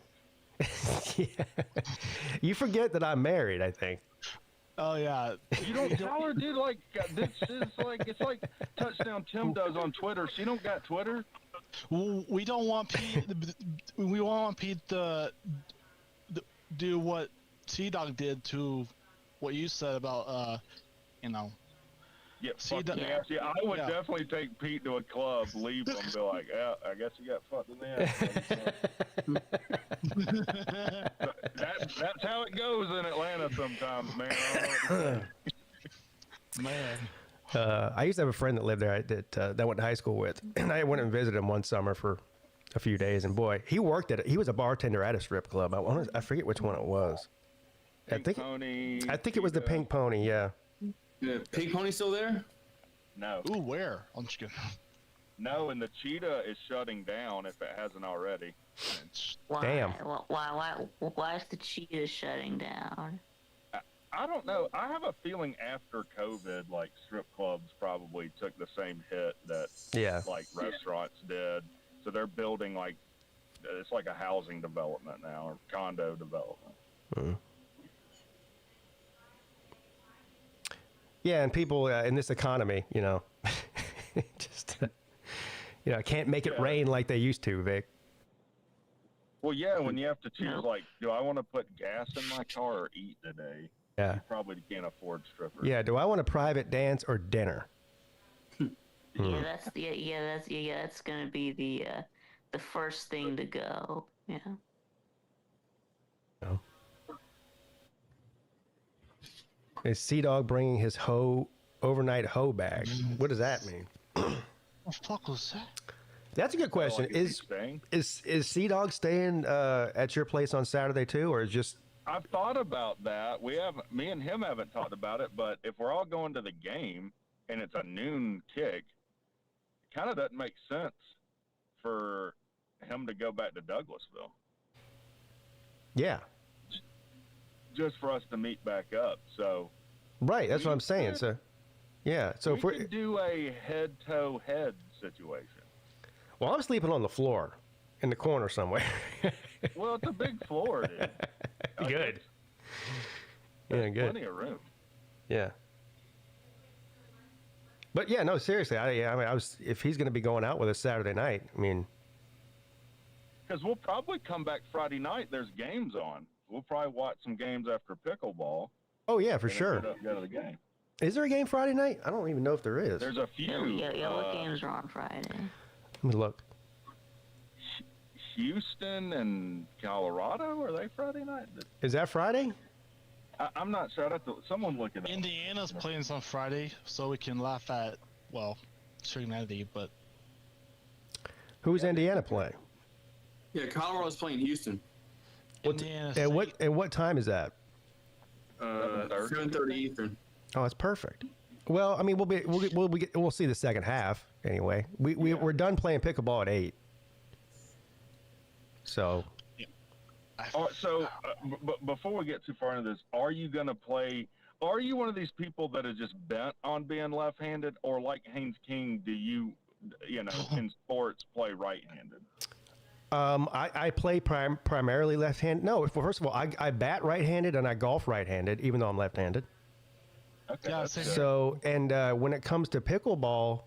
Yeah. You forget that I'm married, I think. Oh yeah. You don't tell her, dude. Like this is it's like Touchdown Tim does on Twitter. She don't got Twitter. We don't want Pete. We want Pete to do what Sea Dog did to what you said about Yeah, See, fuck the- nasty. I would yeah. definitely take Pete to a club, leave him, be like, yeah, I guess you got fucked in the ass. That's how it goes in Atlanta sometimes, man. I don't know what to say. man. I used to have a friend that lived there that I went to high school with, and I went and visited him one summer for a few days. And boy, he worked at it. He was a bartender at a strip club. I forget which one it was. Pink Pony, I think it was the Cheetah. Pink Pony. Yeah. The Pink Pony still there? No, Ooh, where? I'm just kidding. no, and the Cheetah is shutting down if it hasn't already. Why? Damn. Why is the Cheetah shutting down? I don't know. I have a feeling after COVID, like strip clubs probably took the same hit that Yeah. like restaurants did. So they're building like it's like a housing development now or condo development. Yeah, and people in this economy, just can't make it Yeah. rain like they used to, Vic. Well, yeah, when you have to choose, like, do I want to put gas in my car or eat today? Yeah. You probably can't afford strippers. Yeah. Do I want a private dance or dinner? Yeah, that's gonna be the first thing to go. Yeah. Is Sea Dog bringing his overnight hoe bag? What does that mean? What the fuck was that? That's a good question. Like, Is staying? is Sea Dog staying at your place on Saturday too, or is just? I've thought about that. Me and him haven't talked about it, but if we're all going to the game and it's a noon kick, it kind of doesn't make sense for him to go back to Douglasville Yeah. just for us to meet back up. So Right. That's what I'm saying. could- So, yeah. So we if we're could do a head-to-head situation. well, I'm sleeping on the floor in the corner somewhere. Well, it's a big floor, dude. Good. There's Yeah, good. plenty of room. Yeah. But yeah, no, seriously. I mean, if he's going to be going out with us Saturday night, I mean, because we'll probably come back Friday night. There's games on. We'll probably watch some games after pickleball. Oh yeah, for and then sure. Go to the game. Is there a game Friday night? I don't even know if there is. There's a few. Yeah, what games are on Friday? Let me look. Houston and Colorado, are they Friday night? Is that Friday? I'm not sure. I'd have to, someone look it up. Indiana's playing on Friday, so we can laugh at, well, humanity, but... Who's Indiana playing? Yeah, Colorado's playing Houston. Indiana And what time is that? 7:30 Eastern. Oh, it's perfect. Well, I mean, we'll see the second half anyway. We're done playing pickleball at 8. So. But before we get too far into this, are you going to play? Are you one of these people that is just bent on being left-handed, or like Haynes King, do you in sports play right-handed? I play primarily left-handed. No, first of all, I bat right-handed and I golf right-handed, even though I'm left-handed. Okay. Yeah, So, and when it comes to pickleball,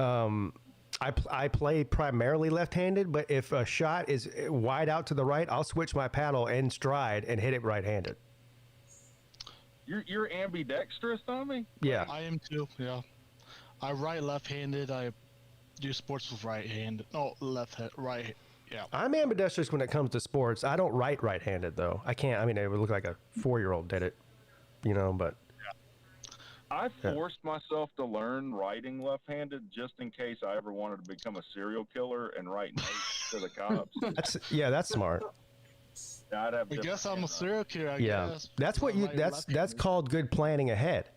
I play primarily left-handed, but if a shot is wide out to the right, I'll switch my paddle and stride and hit it right-handed. You're ambidextrous, Tommy? Yeah. I am too, yeah. I left-handed. I do sports with right-handed. Oh, right, yeah. I'm ambidextrous when it comes to sports. I don't write right-handed, though. I can't. I mean, it would look like a 4-year-old did it, but... I forced myself to learn writing left-handed just in case I ever wanted to become a serial killer and write notes to the cops. That's smart. I'd have I guess I'm a serial killer, I Yeah, guess. that's what you. That's called good planning ahead.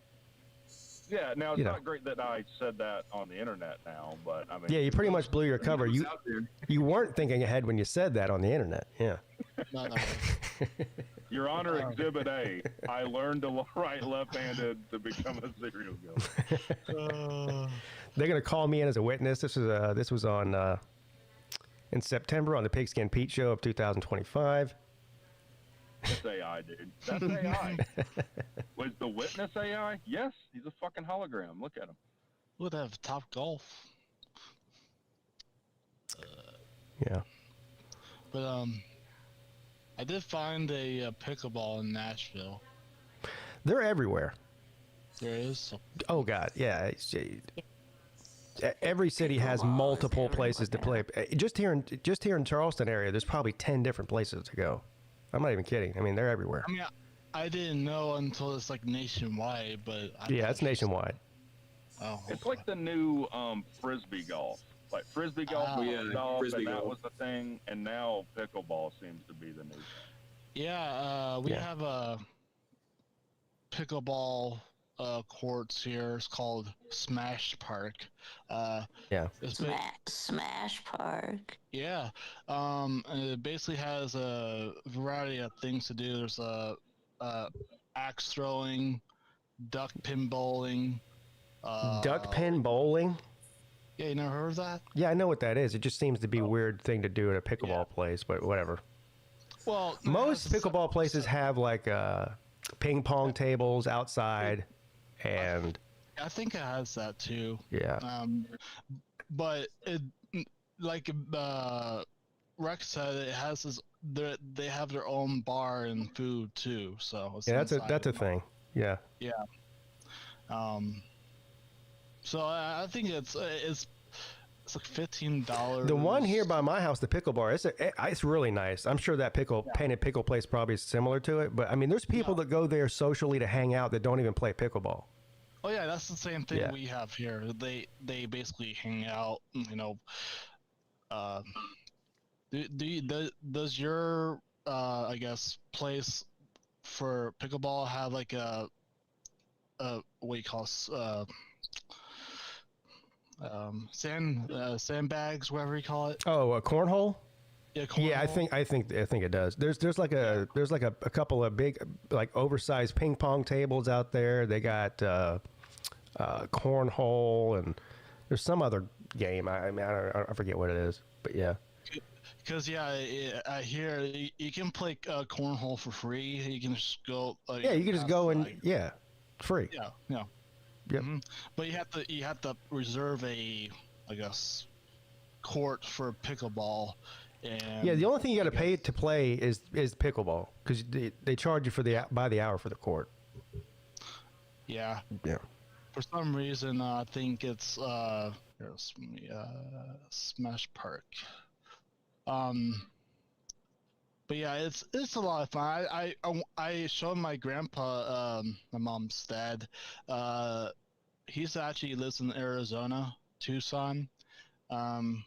Yeah, now it's not great that I said that on the internet now, but I mean. Yeah, you pretty much blew your cover. You weren't thinking ahead when you said that on the internet. Yeah. No. Your Honor, Exhibit A. I learned to write left-handed to become a serial killer. They're gonna call me in as a witness. This was on in September on the Pigskin Pete show of 2025. That's AI, dude. That's AI. Was the witness AI? Yes, he's a fucking hologram. Look at him. Would have Top Golf. Yeah. But I did find a pickleball in Nashville. They're everywhere. There is. Oh God, yeah. Every city has multiple places to play. Just here in Charleston area, there's probably 10 different places to go. I'm not even kidding. I mean, they're everywhere. I mean, I didn't know until it's like nationwide, but it's nationwide. Oh, it's like the new frisbee golf. Like frisbee golf frisbee that golf was the thing, and now pickleball seems to be the new thing. Yeah, we have a pickleball courts here. It's called Smash Park. It's Smash Park. Yeah, and it basically has a variety of things to do. There's axe throwing, duck pin bowling. Duck pin bowling? Yeah, you never heard of that? Yeah, I know what that is. It just seems to be a weird thing to do at a pickleball place, but whatever. Well, most pickleball places have like ping pong tables outside, and I think it has that too. Yeah. But it, like Rex said, it has this. They have their own bar and food too. So it's that's a thing. Yeah. Yeah. So I think it's like $15. The one here by my house, the pickle bar, it's really nice. I'm sure that painted pickle place probably is similar to it, but I mean, there's people that go there socially to hang out that don't even play pickleball. Oh yeah, that's the same thing we have here. They basically hang out. Does your I guess place for pickleball have like a what do you call sandbags, whatever you call it? Oh, a cornhole? Yeah, cornhole. Yeah, I think it does. There's like a couple of big like oversized ping pong tables out there. They got cornhole, and there's some other game. I forget what it is, but yeah. Because I hear you can play cornhole for free. You can just go. You can just go and free. Yeah. Yep. Mm-hmm. But you have to reserve I guess, court for pickleball, And Yeah, the only thing you got to pay to play is pickleball because they charge you for by the hour for the court. Yeah. Yeah. For some reason, I think it's Smash Park. But yeah, it's a lot of fun. I showed my grandpa, my mom's dad. He's actually lives in Arizona, Tucson, and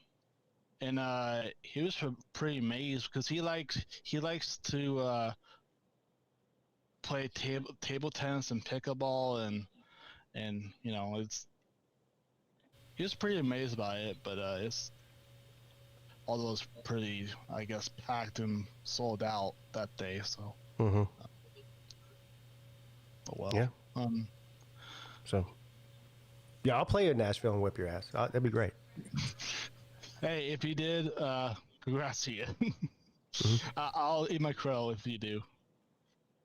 he was pretty amazed because he likes to play table tennis and pickleball and you know he was pretty amazed by it, but it's all those pretty, I guess, packed and sold out that day. So. Mm-hmm. Oh well. Yeah. So. Yeah, I'll play you in Nashville and whip your ass. That'd be great. Hey, if you did, congrats to you. Mm-hmm. I'll eat my crow if you do.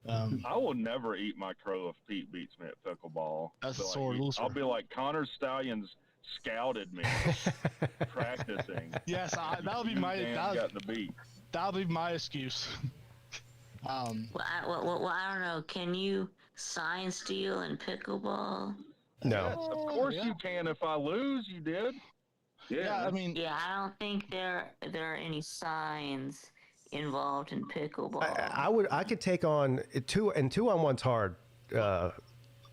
I will never eat my crow if Pete beats me at pickleball. That's a So, sore loser. I'll be like, Connor Stallions scouted me practicing. Yes, that'll be my got the beat. that'll be my excuse. Well, I don't know. Can you sign steal in pickleball? No. Yes, of course yeah. you can. If I lose, you did. Yeah, I mean, Yeah, I don't think there are any signs involved in pickleball. I could take on 2-on-1's hard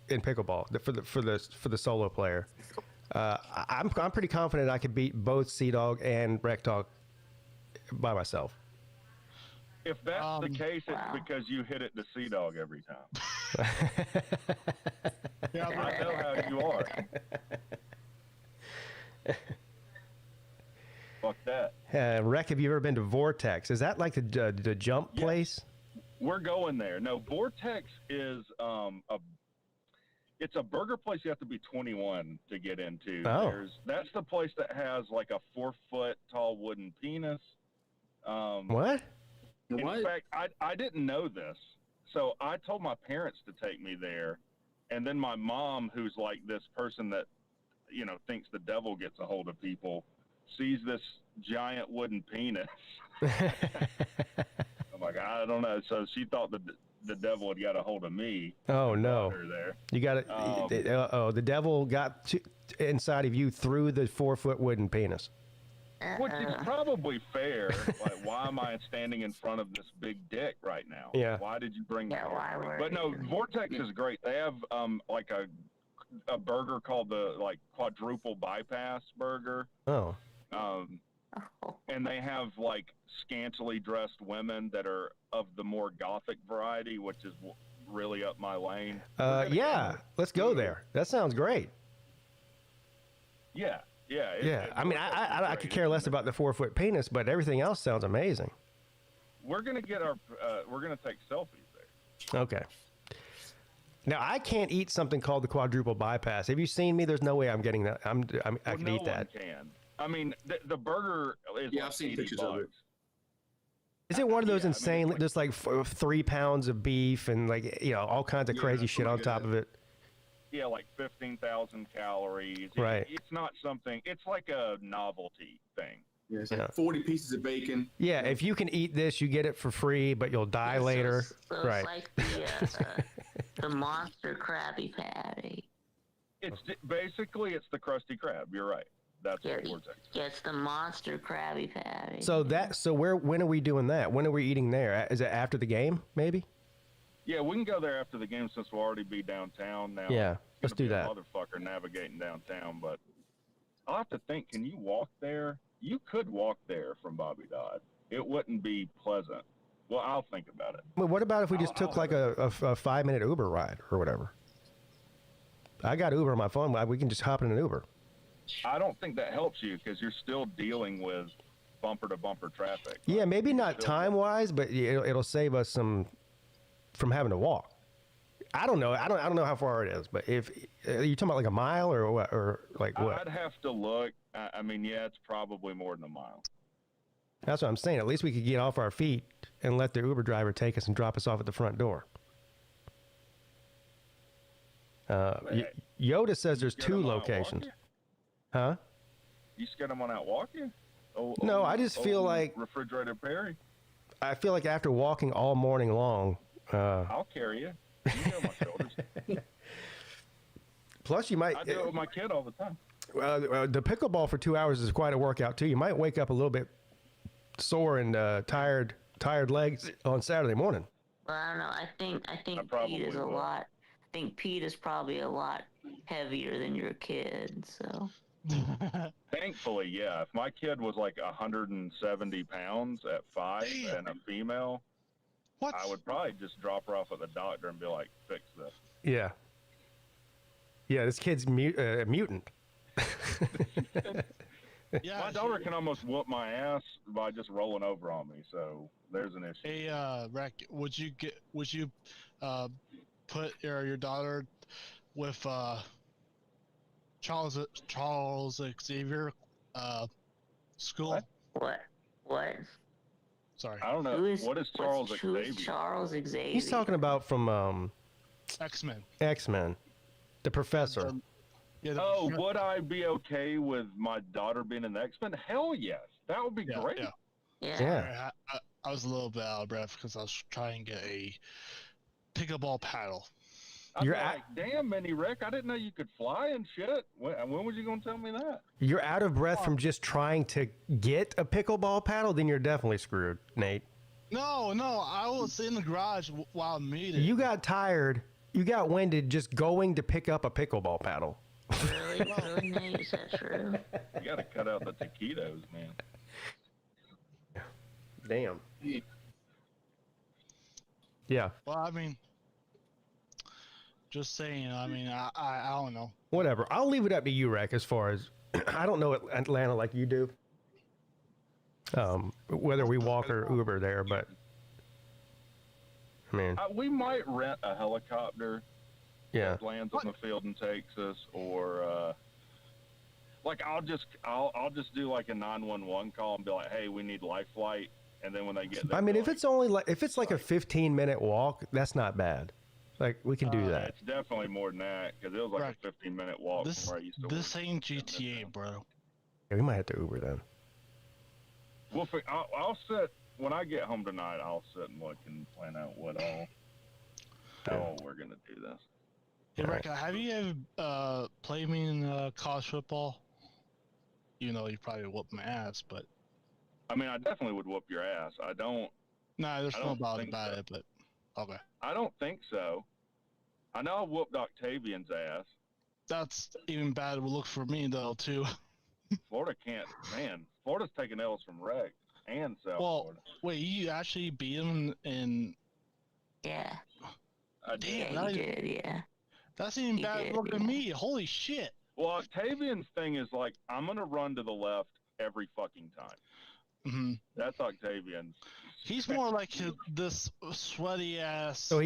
in pickleball for the solo player. I'm pretty confident I could beat both Sea Dog and Wreck Dog by myself. If that's the case, it's Wow. because you hit it to Sea Dog every time. yeah, I know how you are. Fuck that. Wreck, have you ever been to Vortex? Is that like the jump Yes. place? We're going there. No, Vortex is it's a burger place you have to be 21 to get into. Oh. That's the place that has like a 4-foot tall wooden penis. What? In What? fact, I didn't know this. So I told my parents to take me there. And then my mom, who's like this person that, you know, thinks the devil gets a hold of people, sees this giant wooden penis. I'm like, I don't know. So she thought the devil had got a hold of me. Oh no! Her there. You got it. The devil got inside of you through the 4-foot wooden penis. Which is probably fair. Like, why am I standing in front of this big dick right now? Yeah. Why did you bring Yeah, that? why were But no, you- Vortex is great. They have like a burger called the like quadruple bypass burger. Oh. And they have like scantily dressed women that are of the more gothic variety, which is really up my lane. Yeah. Let's go there. That sounds great. Yeah. Yeah. I mean, I could care less about the 4-foot penis, but everything else sounds amazing. We're gonna get we're gonna take selfies there. Okay. Now I can't eat something called the quadruple bypass. Have you seen me? There's no way I'm getting that. I can no eat that. One can. I mean, the burger is Yeah, like I've seen 80 pictures of it. bucks. Is it one of those Yeah, I mean, insane, it's just like 3 pounds of beef and like, you know, all kinds of Yeah, crazy that's shit on pretty top good. of it? Yeah, like 15,000 calories. Right. It's not something. It's like a novelty thing. Yeah, it's Yeah. like 40 pieces of bacon. Yeah, if you can eat this, you get it for free, but you'll die later. So Right. it's like the monster Krabby Patty. Basically it's the Krusty Krab. You're right. That's Yeah, what Vortex. yeah, it's the monster Krabby Patty. So when are we doing that? When are we eating there? Is it after the game, maybe? Yeah, we can go there after the game since we'll already be downtown now. Yeah, It's let's gonna do be a that. motherfucker navigating downtown, but I'll have to think. Can you walk there? You could walk there from Bobby Dodd. It wouldn't be pleasant. Well, I'll think about it. Well, what about if we just I'll took like a 5-minute Uber ride or whatever? I got Uber on my phone. We can just hop in an Uber. I don't think that helps you because you're still dealing with bumper to bumper traffic. Yeah, maybe not Still- time-wise, but it'll save us some from having to walk. I don't know. I don't know how far it is, but if you talking about like a mile or what, or like what? I'd have to look. I mean, yeah, it's probably more than a mile. That's what I'm saying. At least we could get off our feet and let the Uber driver take us and drop us off at the front door. Yoda says there's Scared 2 them out locations. walking? Huh? You scared them on out walking? No, I just feel like Refrigerator Perry. I feel like after walking all morning long. I'll carry you. You can go on my shoulders. Plus, you might. I do it with my kid all the time. The pickleball for 2 hours is quite a workout too. You might wake up a little bit sore and tired legs on Saturday morning. Well, I don't know. I think probably Pete is a will. lot. I think Pete is probably a lot heavier than your kid. So Thankfully, yeah. If my kid was like 170 pounds at 5 and a female, What? I would probably just drop her off at the doctor and be like, fix this. Yeah. Yeah, this kid's mutant. Yeah, My daughter can almost whoop my ass by just rolling over on me, so there's an issue. Hey, Rec, would you put your daughter with Charles Xavier school? What? what? Sorry, I don't know. What is Charles Who's Xavier? Charles Xavier? He's talking about from X-Men. X-Men, the professor. Yeah, Oh, would I be okay with my daughter being in the X-Men? Hell yes. That would be great. Yeah. Yeah. Yeah. I was a little bit out of breath because I was trying to get a pickleball paddle. I'd You're be at- like, damn, Mini Rick, I didn't know you could fly and shit. When was you going to tell me that? You're out of breath from just trying to get a pickleball paddle, then you're definitely screwed, Nate. No, I was in the garage while meeting. You got tired. You got winded just going to pick up a pickleball paddle. Really, Nate? Is that true? You got to cut out the taquitos, man. Damn. Yeah. Well, I mean, just saying. I mean, I don't know. Whatever. I'll leave it up to you, Rec, as far as I don't know Atlanta like you do. Whether we walk or Uber there, but I mean, We might rent a helicopter yeah. that lands on the field and takes us, or like I'll just do like a 911 call and be like, hey, we need life flight, and then when they get there, I mean, they're if it's only like if it's like a 15-minute walk, that's not bad. Like we can do that. it's definitely more than that because it was like Right. a 15-minute walk This from where I used to this work. ain't GTA, bro. Yeah, we might have to Uber then. I'll sit when I get home tonight. I'll sit and look and plan out how we're gonna do this. Hey, Rekka, have you ever played me in college football? You know, you probably whooped my ass, but I mean, I definitely would whoop your ass. nah, there's I no don't doubt think about so. it. But okay, I don't think so. I know I whooped Octavian's ass. that's even bad look for me though too. Florida can't. Man, Florida's taking L's from Rex and South Well, Florida. wait, you actually beat him in? Yeah. I did. Damn, Yeah, that you is- did. Yeah. That's even He bad did, look at yeah. me. Holy shit! Well, Octavian's thing is like, I'm gonna run to the left every fucking time. hmm That's Octavian's. He's more like this sweaty ass. So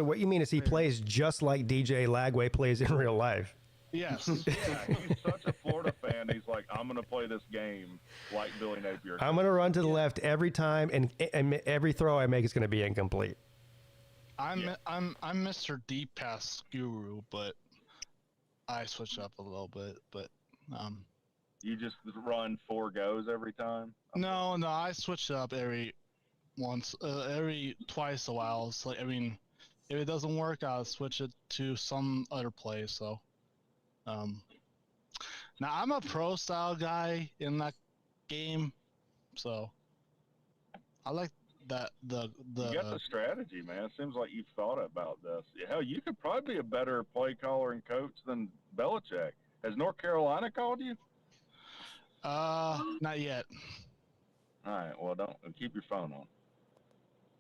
what you mean is he plays just like DJ Lagway plays in real life. Yes. Yeah, he's such a Florida fan. He's like, I'm gonna play this game like Billy Napier. I'm gonna run to the left every time, and every throw I make is gonna be incomplete. I'm Mr. Deep Pass Guru, but I switch up a little bit. But You just run 4 goes every time. no, I switch up every twice a while. It's like, I mean, if it doesn't work, I'll switch it to some other play. So, now I'm a pro style guy in that game, so I like that You got the strategy, man. It seems like you've thought about this. Hell, you could probably be a better play caller and coach than Belichick. Has North Carolina called you? not yet. All right. Well, don't keep your phone on.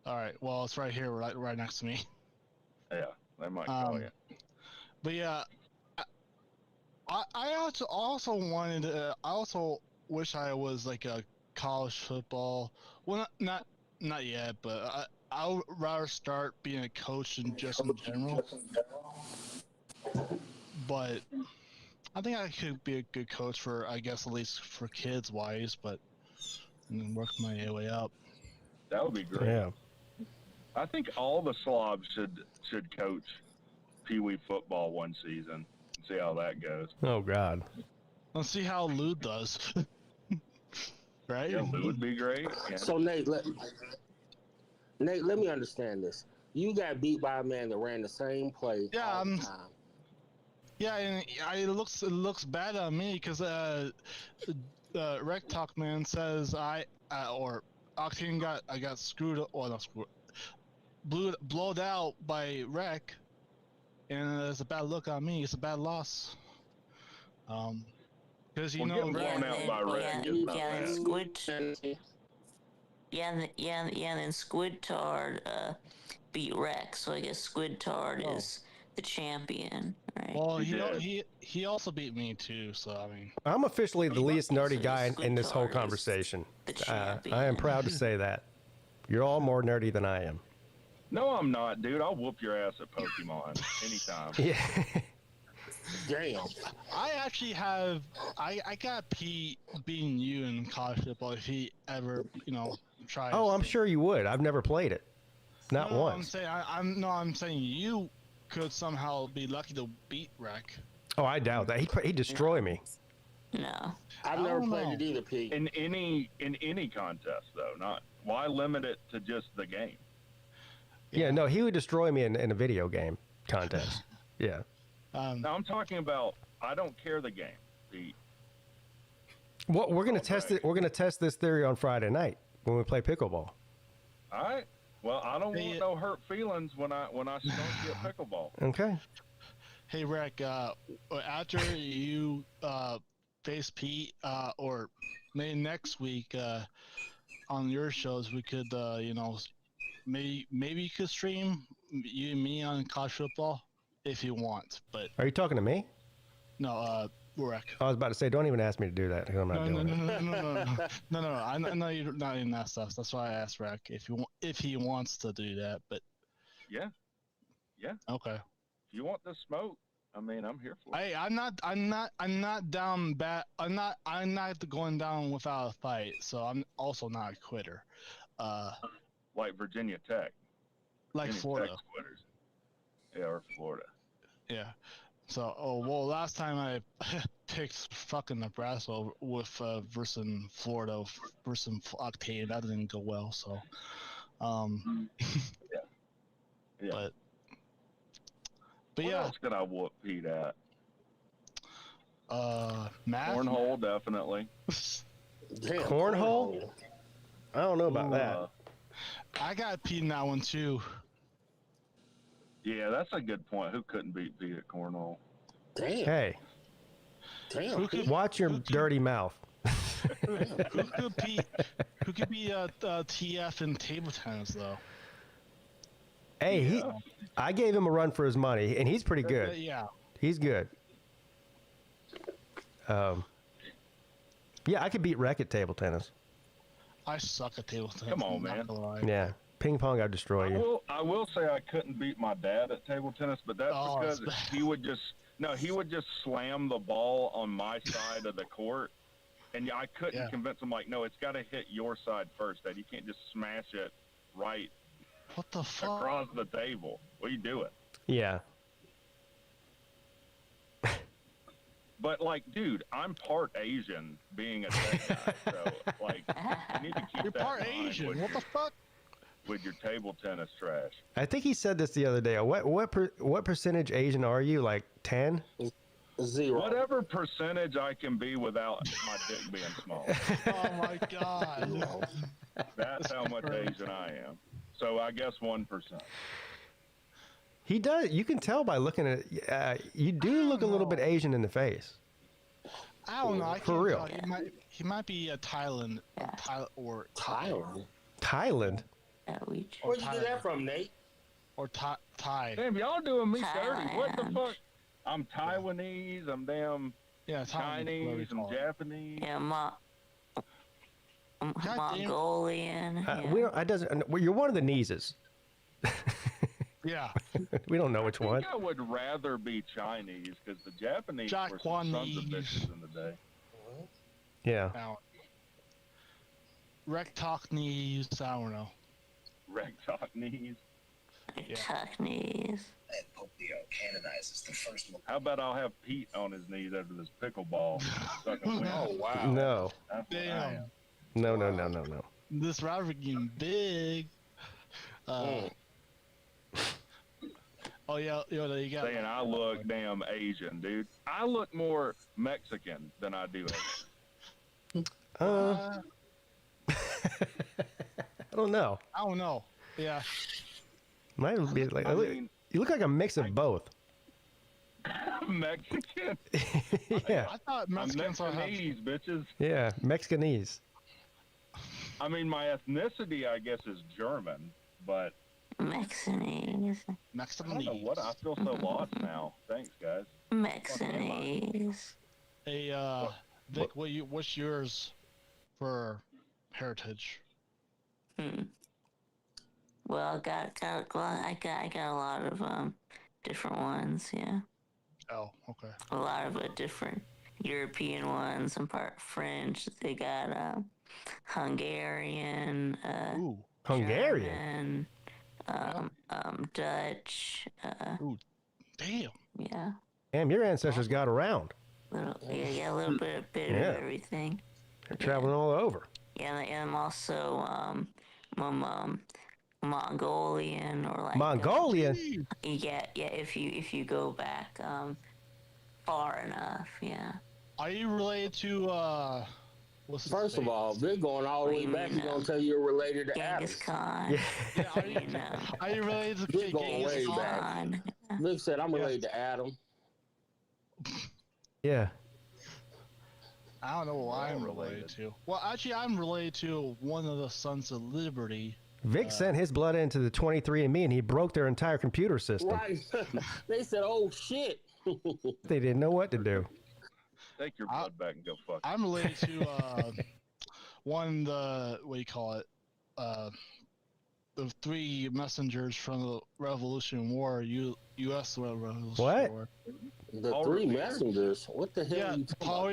All right, well, it's right here, right next to me. Yeah, they might call you. But yeah, I also wanted to, I also wish I was like a college football. Well, not yet, but I would rather start being a coach in general. But I think I could be a good coach for, I guess, at least for kids wise, but and then work my way up. That would be great. Yeah. I think all the slobs should coach Pee Wee football one season and see how that goes. Oh God. Let's see how Lou does. right? Yeah, Lou would be great. Yeah. So Nate, let me understand this. You got beat by a man that ran the same play Yeah, all the time. Yeah, and it looks bad on me because Rec Talk Man says or Octane I got screwed, or not screwed, blowed out by Rec, and it's a bad look on me. It's a bad loss. Because you know, getting blown out by Rec is not bad. And then Squid Tard beat Rex, so I guess Squid Tard is the champion, right? well, He he also beat me too. So I mean, I'm officially the least nerdy guy in this whole Squid Tard is conversation. the champion. I am proud to say that. You're all more nerdy than I am. No, I'm not, dude. I'll whoop your ass at Pokemon anytime. Yeah. Damn. I actually have I got Pete beating you in college football if he ever tried. Oh, I'm sure you would. I've never played it. Not No, once. I'm saying you could somehow be lucky to beat Rec. Oh, I doubt that. He'd destroy me. No. I've never played it either, Pete. In any contest, though, not why limit it to just the game? Yeah, no, he would destroy me in a video game contest. Yeah. Now I'm talking about. I don't care the game. Well, we're gonna test it. We're gonna test this theory on Friday night when we play pickleball. All right. Well, I don't want no hurt feelings when I start to get pickleball. Okay. Hey Rec, after you face Pete, or maybe next week on your shows, we could maybe you could stream you and me on college football if you want. But Are you talking to me? no, Rec. I was about to say, don't even ask me to do that because I'm not doing it. No. I know you're not in that stuff. That's why I asked Rec if he wants to do that. But Yeah. okay. If you want the smoke, I mean, I'm here for it. Hey, I'm not down bad. I'm not going down without a fight. So I'm also not a quitter. Like Virginia Tech. Like Virginia Florida. Tech's quitters. Yeah, or Florida. Yeah. So, last time I picked fucking Nebraska with versus Florida versus Octane, that didn't go well. So, Yeah. but What yeah, else could I whoop Pete at? math. Cornhole, definitely. Damn, Cornhole? I don't know about that. I got Pete in that one too. Yeah, that's a good point. Who couldn't beat Pete at cornhole? Damn. Hey, Damn. watch your dirty mouth. Who could be TF in table tennis though? Hey, I gave him a run for his money, and he's pretty good. Yeah. He's good. Yeah, I could beat Rec at table tennis. I suck at table tennis. Come on, I'm not man. gonna lie. Yeah, ping pong, I'd destroy you. I will say I couldn't beat my dad at table tennis, but that's because that's bad. he would just slam the ball on my side of the court, and I couldn't convince him. Like, no, it's got to hit your side first. Dad, you can't just smash it right What the fuck? across the table. What are you doing? Yeah. But like, dude, I'm part Asian, being a tech guy, so like, you need to keep You're that part in mind Asian. with What your, the fuck? with your table tennis trash. I think he said this the other day. What percentage Asian are you? Like 10? 0. Whatever percentage I can be without my dick being small. Oh my god. That's how much Asian I am. So I guess 1%. He does. You can tell by looking at. You do look a little bit Asian in the face. I don't know. I For can't real. tell. He might be a Thailand or Thailand. Thailand. Where'd you get that from, Nate? or Thai. Damn, y'all doing me dirty. What the Thailand. fuck? I'm Taiwanese. I'm damn Yeah, Thailand, whatever Chinese. you I'm call it. Japanese. Yeah, damn. Mongolian. We don't. I doesn't. Well, you're one of the Neeses. Yeah. We don't know which I one. think I would rather be Chinese because the Japanese were some sons of bitches in the day. Yeah. Now, Rectochnese, I don't know. Rectochnese. Tuckneys. Canonizes the first one. How about I'll have Pete on his knees after this pickleball? Sucking wind. Oh, wow. No. That's what I Damn. am. No, no, no, no, no. This rivalry getting big. Oh yeah, you got. Saying I look damn Asian, dude. I look more Mexican than I do Asian. I don't know. I don't know. Yeah. Might be like you look like a mix of both. Mexican? Yeah. I thought Mexicans are Mexicanese, bitches. Yeah, Mexicanese. I mean, my ethnicity, I guess, is German, but Mexicanese. I don't know what. I feel so lost now. Thanks, guys. Mexicanese. Hey, Vic, what's yours for heritage? Well, I got a lot of different ones. Yeah. Oh, okay. A lot of different European ones. Some part French. They got Hungarian. Ooh. Hungarian. German, Dutch. Ooh, damn. Yeah. Damn, your ancestors got around. A little bit of everything. They're traveling all over. Yeah, and I'm also Mongolian or like Mongolian. yeah. If you go back far enough, yeah. Are you related to First of all, they're going all the way back. He's gonna tell you you're related to Genghis Khan. Yeah. Are you related to They're going way Genghis back. Khan. Vic said, "I'm related to Adam." Yeah. I don't know who I'm related to. Well, actually, I'm related to one of the Sons of Liberty. Vic sent his blood into the 23andMe, and he broke their entire computer system. Right? They said, "Oh shit." They didn't know what to do. Take your blood back and go fuck. I'm related to one of the what do you call it? The three messengers from the Revolution War, U.S. Revolution What? War. The three messengers. What the hell? Yeah, are you Paul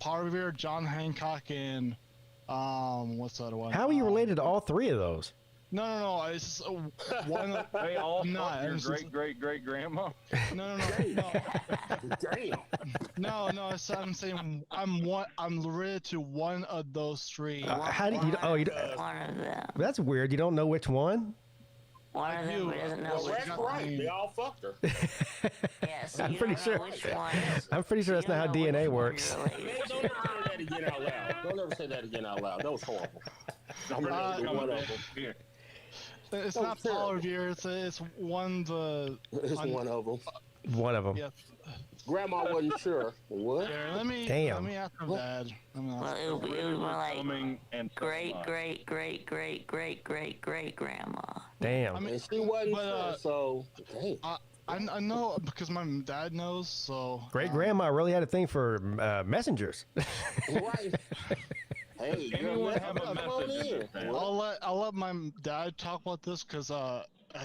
talking Revere, John Hancock, and what's the other one? How are you related to all three of those? No. It's one. They all No, fuck your it's great great great grandma. No. Damn. No. I'm saying I'm related to one of those three. How do you? Oh, you. One of them. That's weird. You don't know which one. One of them doesn't know Well, which that's one. right. They all fucked her. Yeah, so I'm you pretty don't sure. know which one. I'm pretty sure that's not how DNA works. Man, don't ever say that again out loud. Don't ever say that again out loud. That was horrible. I'm related to one of them. It's not Paul Revere. It's one the. It's one of them. One of them. Yeah. Grandma wasn't sure. What? Here, let me ask her dad. Well, it would be more like And great grandma. Damn. I mean, And she wasn't but, sure, so damn. I know because my dad knows. So Great grandma really had a thing for messengers. Right. Hey, Anyone girl, have a come on message in in. this family? I'll let my dad talk about this because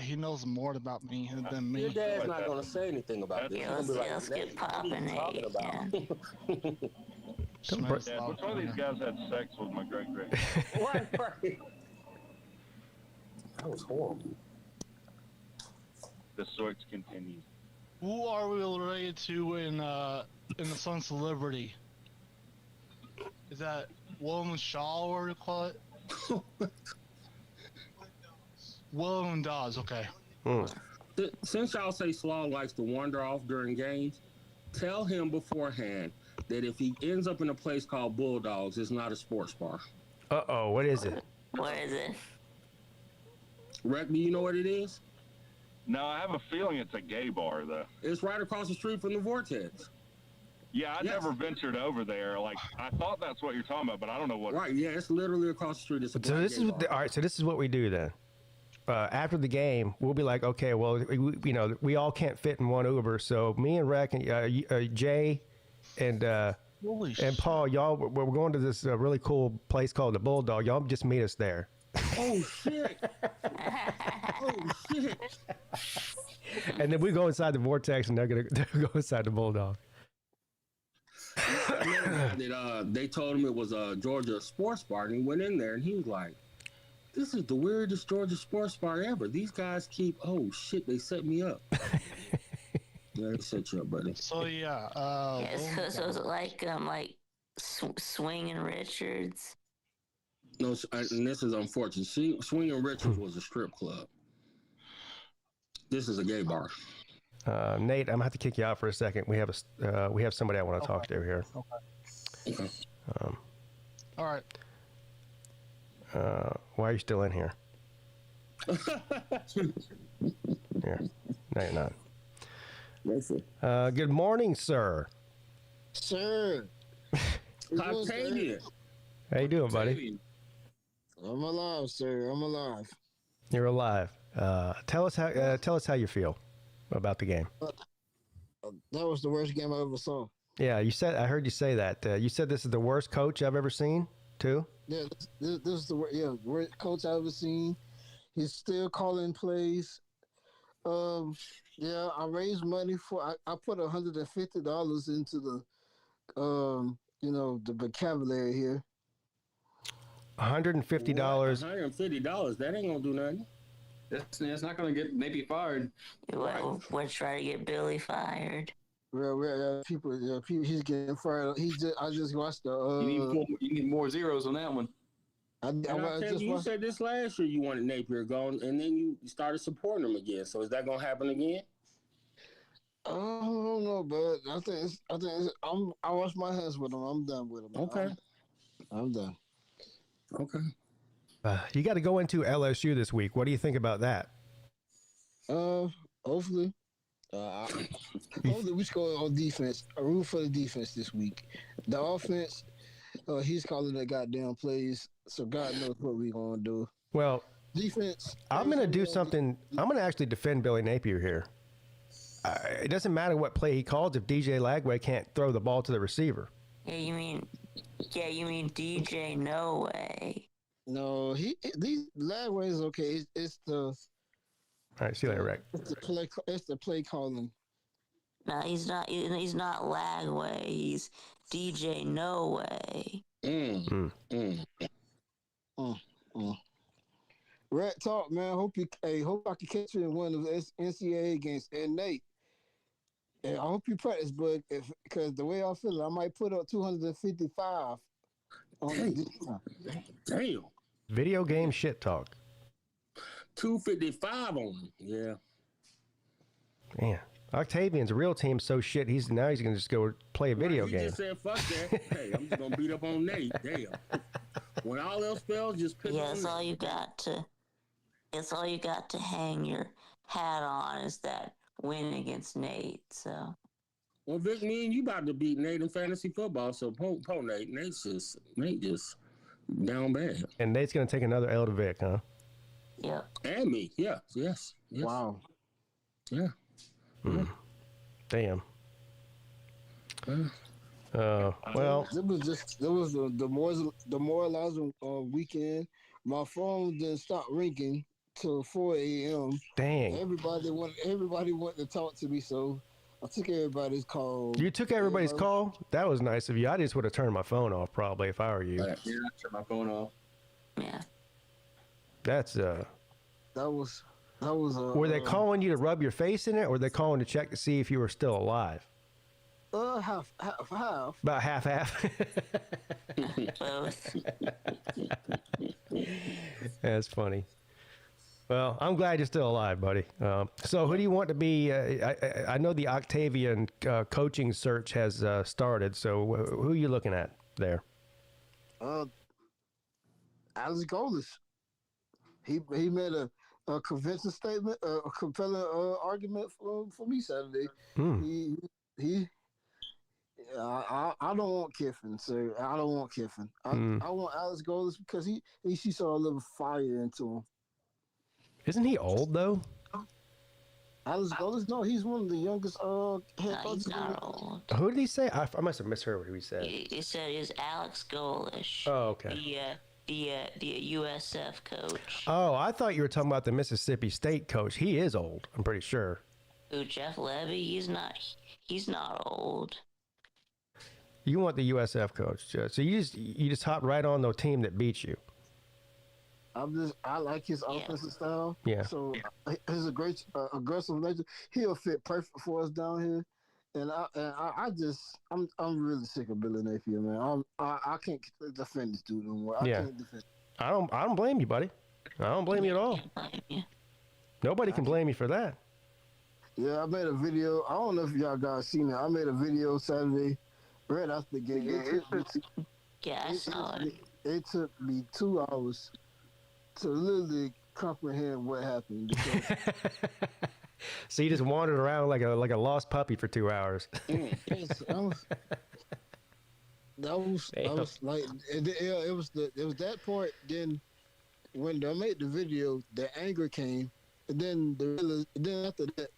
he knows more about me than me. Your dad's not gonna say anything about this. Yeah, He's gonna be let's like, get popping. what are you talking about? Yeah, which one of these guys had sex with my great great? Right. That was horrible. The search continues. Who are we related to in the Sons of Liberty? Is that William Shaw, or what do you call it? William Dawes, okay. Since y'all say Slaw likes to wander off during games, tell him beforehand that if he ends up in a place called Bulldogs, it's not a sports bar. Uh-oh, what is it? What is it? Rick, do you know what it is? No, I have a feeling it's a gay bar, though. It's right across the street from the Vortex. Yeah, I never ventured over there. Like, I thought that's what you're talking about, but I don't know what. Right, yeah, it's literally across the street. It's a So black this gay is bar. all right. So this is what we do then. After the game, we'll be like, okay, well, we all can't fit in one Uber, so me and Rec and Jay and Paul, y'all, we're going to this really cool place called the Bulldog. Y'all just meet us there. Oh shit! Oh shit! And then we go inside the Vortex, and they're gonna go inside the Bulldog. They told him it was a Georgia sports bar, and he went in there, and he was like, "This is the weirdest Georgia sports bar ever. These guys keep. Oh shit! They set me up." Yeah, they set you up, buddy. So So is it like Swinging Richards? No, and this is unfortunate. Swinging Richards was a strip club. This is a gay bar. Nate, I'm gonna have to kick you out for a second. We have somebody I want to talk to here. Okay. All right. Why are you still in here? Here. No, you're not. Good morning, sir. Sir. Octavian. How you doing, buddy? I'm alive, sir. I'm alive. You're alive. Tell us how you feel about the game. That was the worst game I ever saw. Yeah, I heard you say that. You said this is the worst coach I've ever seen, too? Yeah, this is the worst coach I've ever seen. He's still calling plays. I raised money I put $150 into the the vocabulary here. $150. $150. That ain't gonna do nothing. That's not going to get maybe fired. We're trying to get Billy fired. People, he's getting fired. I just watched the. You need more zeros on that one. You said this last year you wanted Napier gone, and then you started supporting him again. So is that gonna happen again? I don't know, but I wash my hands with him. I'm done with him. Okay. I'm done. Okay. You got to go into LSU this week. What do you think about that? Hopefully. Hopefully we score on defense. I root for the defense this week. The offense, he's calling the goddamn plays, so God knows what we're going to do. Well, defense. I'm going to do something. I'm going to actually defend Billy Napier here. It doesn't matter what play he calls if DJ Lagway can't throw the ball to the receiver. Yeah, you mean DJ No Way. No, these Lagway is okay. It's the. All right, see you later, Rick. It's the play calling. No, he's not. He's not Lagway. He's DJ No Way. Red talk, man. Hope I can catch you in one of the NCAA games. And Nate, I hope you practice, bud. Because the way I feel, I might put up 255 on Damn. Video game shit talk. 255 on him. Yeah. Man, Octavian's real team's so shit. He's gonna just go play a video game. He just said, "Fuck that." Hey, I'm just gonna beat up on Nate. Damn. When all else fails, just pick. Yeah, it's all you got to hang your hat on is that win against Nate. So. Well, Vic, me and you about to beat Nate in fantasy football. So, po Nate. Nate just down bad. And Nate's gonna take another L to Vic, huh? Yep. And me, yeah, yes. Wow. Yeah. Damn. Well, it was the demoralizing weekend. My phone didn't stop ringing till 4 a.m. Dang. Everybody wanted to talk to me, so I took everybody's call. You took everybody's call? That was nice of you. I just would have turned my phone off probably if I were you. Yeah, I turned my phone off. Yeah. That's That was. Were they calling you to rub your face in it, or were they calling to check to see if you were still alive? Half. About half. Both. That's funny. Well, I'm glad you're still alive, buddy. So who do you want to be? I know the Octavian coaching search has started. So who are you looking at there? Alex Golis. He made a convincing statement, a compelling argument for me Saturday. I don't want Kiffin, sir. I don't want Kiffin. I want Alex Golis because he saw a little fire into him. Isn't he old though? Alex Golis? No, he's one of the youngest head coaches. He's not old. Who did he say? I must have misheard what he said. He said it's Alex Golesh. Oh, okay. The USF coach. Oh, I thought you were talking about the Mississippi State coach. He is old, I'm pretty sure. Who, Jeff Levy? He's not old. You want the USF coach, so you just hop right on the team that beats you. I like his offensive style. Yeah. So he's a great aggressive nature. He'll fit perfect for us down here. And I'm really sick of Billy Napier, man. I can't defend this dude no more. I can't defend. I don't blame you, buddy. I don't blame you at all. Nobody can blame you for that. Yeah, I made a video. I don't know if y'all guys seen it. I made a video Saturday right after the game. It took me 2 hours to literally comprehend what happened. So you just wandered around like a lost puppy for 2 hours. That was like it was that part. Then when I made the video, the anger came, and then after that,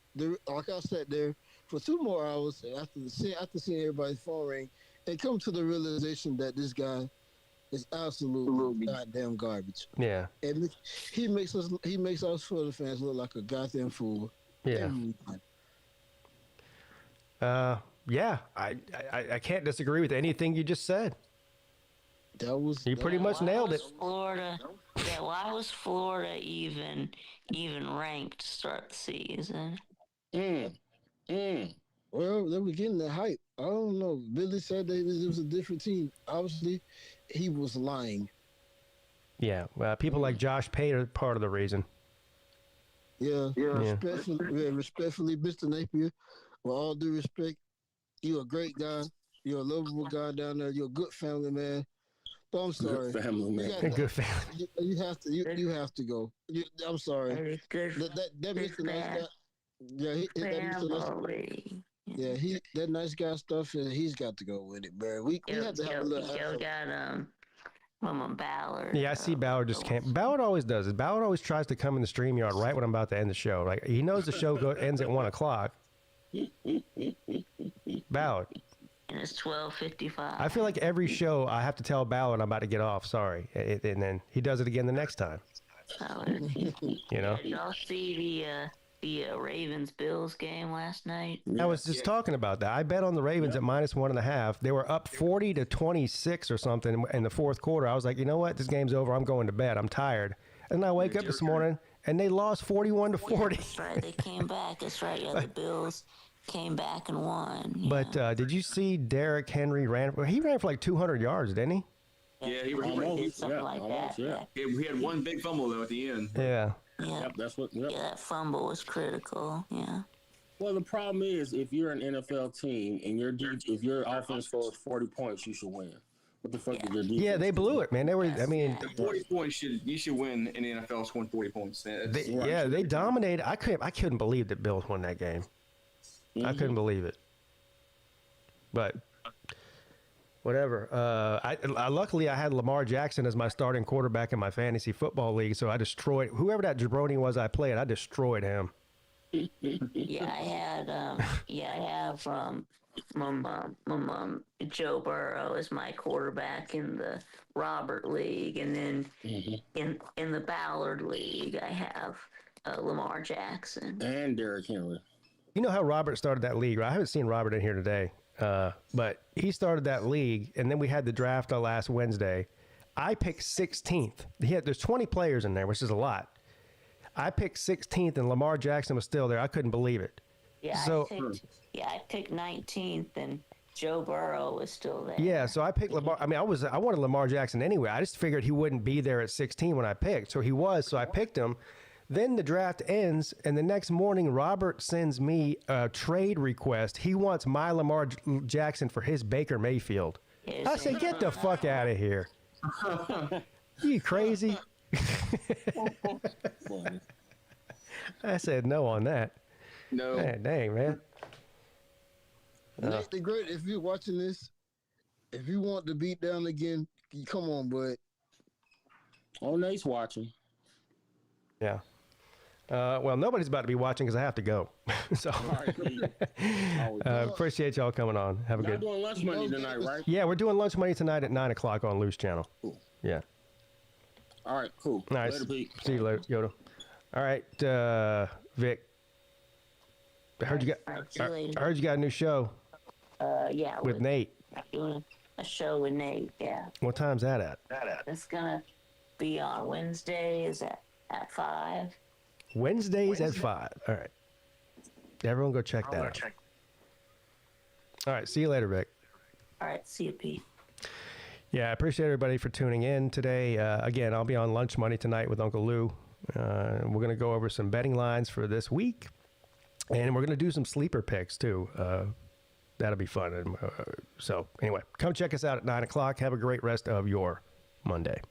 like I sat there for 2 more hours after seeing everybody's phone ring, and come to the realization that this guy is absolutely goddamn garbage. Yeah, and he makes us Florida fans look like a goddamn fool. Yeah. Yeah, I can't disagree with anything you just said. You pretty much nailed it. Florida. Yeah, why was Florida even ranked to start the season? Well, they were getting the hype. I don't know. Billy said that it was a different team. Obviously, he was lying. Yeah, people like Josh Peete are part of the reason. Yeah. Respectfully, Mr. Napier, with all due respect, you're a great guy. You're a lovable guy down there. You're a good family man. But I'm sorry. Good family man. Good family. You have to go. I'm sorry. That Mr. Nice guy. Yeah, that nice guy stuff. He's got to go with it, bro. We have to have a little. Yo got Ballard. Yeah, I see Ballard just can't. Ballard always does it. Ballard always tries to come in the StreamYard right when I'm about to end the show. Like he knows the show ends at 1:00. Ballard. And it's 12:55. I feel like every show I have to tell Ballard I'm about to get off. Sorry, and then he does it again the next time. You know. Did y'all see the Ravens-Bills game last night? I was just talking about that. I bet on the Ravens at -1.5. They were up 40-26 or something in the fourth quarter. I was like, you know what? This game's over. I'm going to bed. I'm tired. And I wake up this morning and they lost 41-40. That's right. They came back. That's right. Yeah, the Bills came back and won. Yeah. But did you see Derrick Henry ran? He ran for like 200 yards, didn't he? Yeah, he did something like that. Yeah. He had one big fumble though at the end. Yeah. Yeah, that fumble was critical. Yeah. Well, the problem is if you're an NFL team and if your offense scores 40 points, you should win. What the fuck did your defense? Yeah, they blew it, man. They were. I mean, 40 points you should win in the NFL scoring 40 points. They dominated. I couldn't believe that Bills won that game. Mm-hmm. I couldn't believe it. But whatever. I luckily I had Lamar Jackson as my starting quarterback in my fantasy football league, so I destroyed whoever that jabroni was I played. I destroyed him. Yeah, I have Joe Burrow as my quarterback in the Robert League, and then in the Ballard League I have Lamar Jackson and Derrick Henry. You know how Robert started that league, right? I haven't seen Robert in here today. But he started that league, and then we had the draft last Wednesday. I picked 16th. There's 20 players in there, which is a lot. I picked 16th, and Lamar Jackson was still there. I couldn't believe it. Yeah, I picked 19th, and Joe Burrow was still there. Yeah, so I picked Lamar. I mean, I wanted Lamar Jackson anyway. I just figured he wouldn't be there at 16 when I picked. So he was, so I picked him. Then the draft ends, and the next morning, Robert sends me a trade request. He wants my Lamar Jackson for his Baker Mayfield. I said, get the fuck out of here. You crazy? I said no on that. No. Man, dang, man. Nate the Great, if you're watching this, if you want to beat down again, come on, bud. Oh, Nate's watching. Yeah. Well, nobody's about to be watching because I have to go. So, appreciate y'all coming on. Have a good. We're doing lunch money tonight, right? Yeah, we're doing lunch money tonight at 9:00 on Loose Channel. Cool. Yeah. All right, cool. Nice. Later, Pete. See you later, Yoda. All right, Vic. I heard you got a new show. Yeah. With Nate. Doing a show with Nate. Yeah. What time's that at? It's gonna be on Wednesdays at 5. Wednesdays at 5. All right. Everyone go check that out. All right. See you later, Vic. All right. See you, Pete. Yeah, I appreciate everybody for tuning in today. Again, I'll be on Lunch Money tonight with Uncle Lou. We're going to go over some betting lines for this week, and we're going to do some sleeper picks too. That'll be fun. So anyway, come check us out at 9 o'clock. Have a great rest of your Monday.